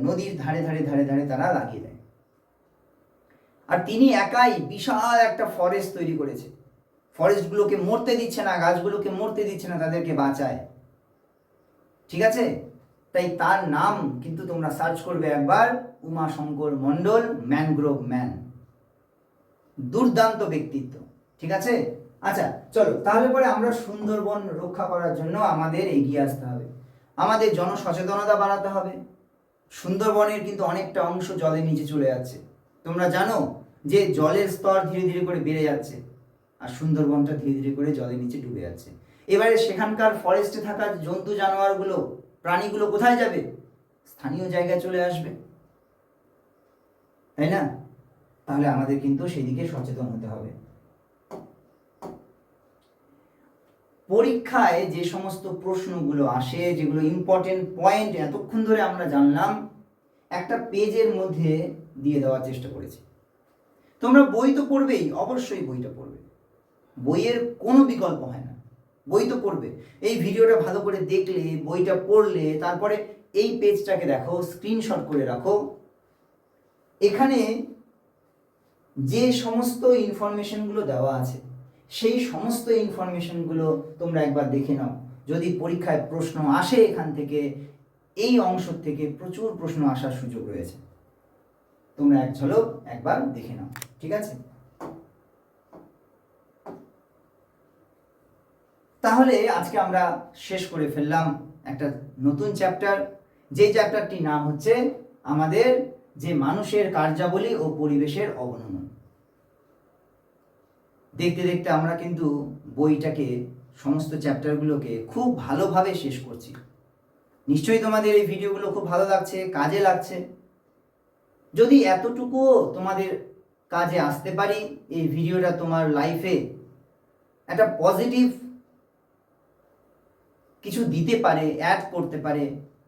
S1: নদীর ধারে ধারে ধারে ধারে তারা লাগিয়ে দেয়। আর তিনি একাই বিশাল একটা ফরেস্ট তৈরি করেছে। ফরেস্টগুলোকে মরতে দিচ্ছে না, গাছগুলোকে মরতে দিচ্ছে না, তাদেরকে বাঁচায়, ঠিক আছে? তাই তার নাম কিন্তু তোমরা সার্চ করবে একবার, উমাশঙ্কর মণ্ডল, ম্যানগ্রোভ ম্যান। দুর্দান্ত ব্যক্তিত্ব, ঠিক আছে? আচ্ছা চলো, তাহলে পরে আমরা সুন্দরবন রক্ষা করার জন্য আমাদের এগিয়ে আসতে হবে, আমাদের জনসচেতনতা বাড়াতে হবে। সুন্দরবনের কিন্তু অনেকটা অংশ জলের নিচে চলে যাচ্ছে। তোমরা জানো যে জলের স্তর ধীরে ধীরে করে বেড়ে যাচ্ছে আর সুন্দরবনটা ধীরে ধীরে করে জলের নিচে ডুবে যাচ্ছে। এবারে সেখানকার ফরেস্টে থাকা জন্তু জানোয়ারগুলো, প্রাণীগুলো কোথায় যাবে? স্থানীয় জায়গায় চলে আসবে, তাই না? তাহলে আমাদের কিন্তু সেদিকে সচেতন হতে হবে। পরীক্ষায় যে সমস্ত প্রশ্নগুলো আসে, যেগুলো ইম্পর্টেন্ট পয়েন্ট এতক্ষণ ধরে আমরা জানলাম, একটা পেজের মধ্যে দিয়ে দেওয়ার চেষ্টা করেছি। তোমরা বই তো পড়বেই, অবশ্যই বইটা পড়বে, বইয়ের কোনো বিকল্প হয় না, বই তো পড়বে। এই ভিডিওটা ভালো করে দেখলে, বইটা পড়লে, তারপরে এই পেজটাকে দেখো, স্ক্রিনশট করে রাখো। এখানে যে সমস্ত ইনফরমেশনগুলো দেওয়া আছে সেই সমস্ত ইনফরমেশনগুলো তোমরা একবার দেখে নাও। যদি পরীক্ষায় প্রশ্ন আসে এখান থেকে, এই অংশ থেকে প্রচুর প্রশ্ন আসার সুযোগ রয়েছে, তোমরা এক ঝলক একবার দেখে নাও, ঠিক আছে? তাহলে আজকে আমরা শেষ করে ফেললাম একটা নতুন চ্যাপ্টার, যে চ্যাপ্টারটির নাম হচ্ছে আমাদের যে মানুষের কার্যাবলী ও পরিবেশের অবনমন। দেখতে দেখতে আমরা কিন্তু বইটাকে, সমস্ত চ্যাপ্টারগুলোকে খুব ভালোভাবে শেষ করছি। নিশ্চয়ই তোমাদের এই ভিডিওগুলো খুব ভালো লাগছে, কাজে লাগছে। যদি এতটুকুও তোমাদের কাজে আসতে পারি, এই ভিডিওটা তোমার লাইফে একটা পজিটিভ কিছু দিতে পারে, অ্যাড করতে পারে,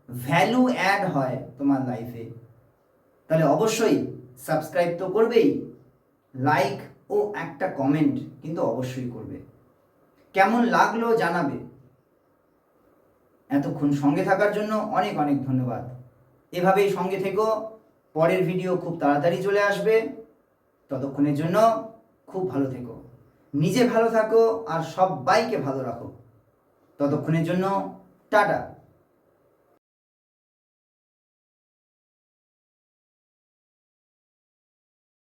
S1: ভ্যালু অ্যাড হয় তোমার লাইফে, তাহলে অবশ্যই সাবস্ক্রাইব তো করবেই, লাইক ও একটা কমেন্ট কিন্তু অবশ্যই করবে। কেমন লাগলো জানাবে। এতক্ষণ সঙ্গে থাকার জন্য অনেক অনেক ধন্যবাদ। এভাবেই সঙ্গে থেকো, পরের ভিডিও খুব তাড়াতাড়ি চলে আসবে। ততক্ষণের জন্য খুব ভালো থেকো, নিজে ভালো থাকো আর সবাইকে ভালো রাখো। ততক্ষণের জন্য টাটা।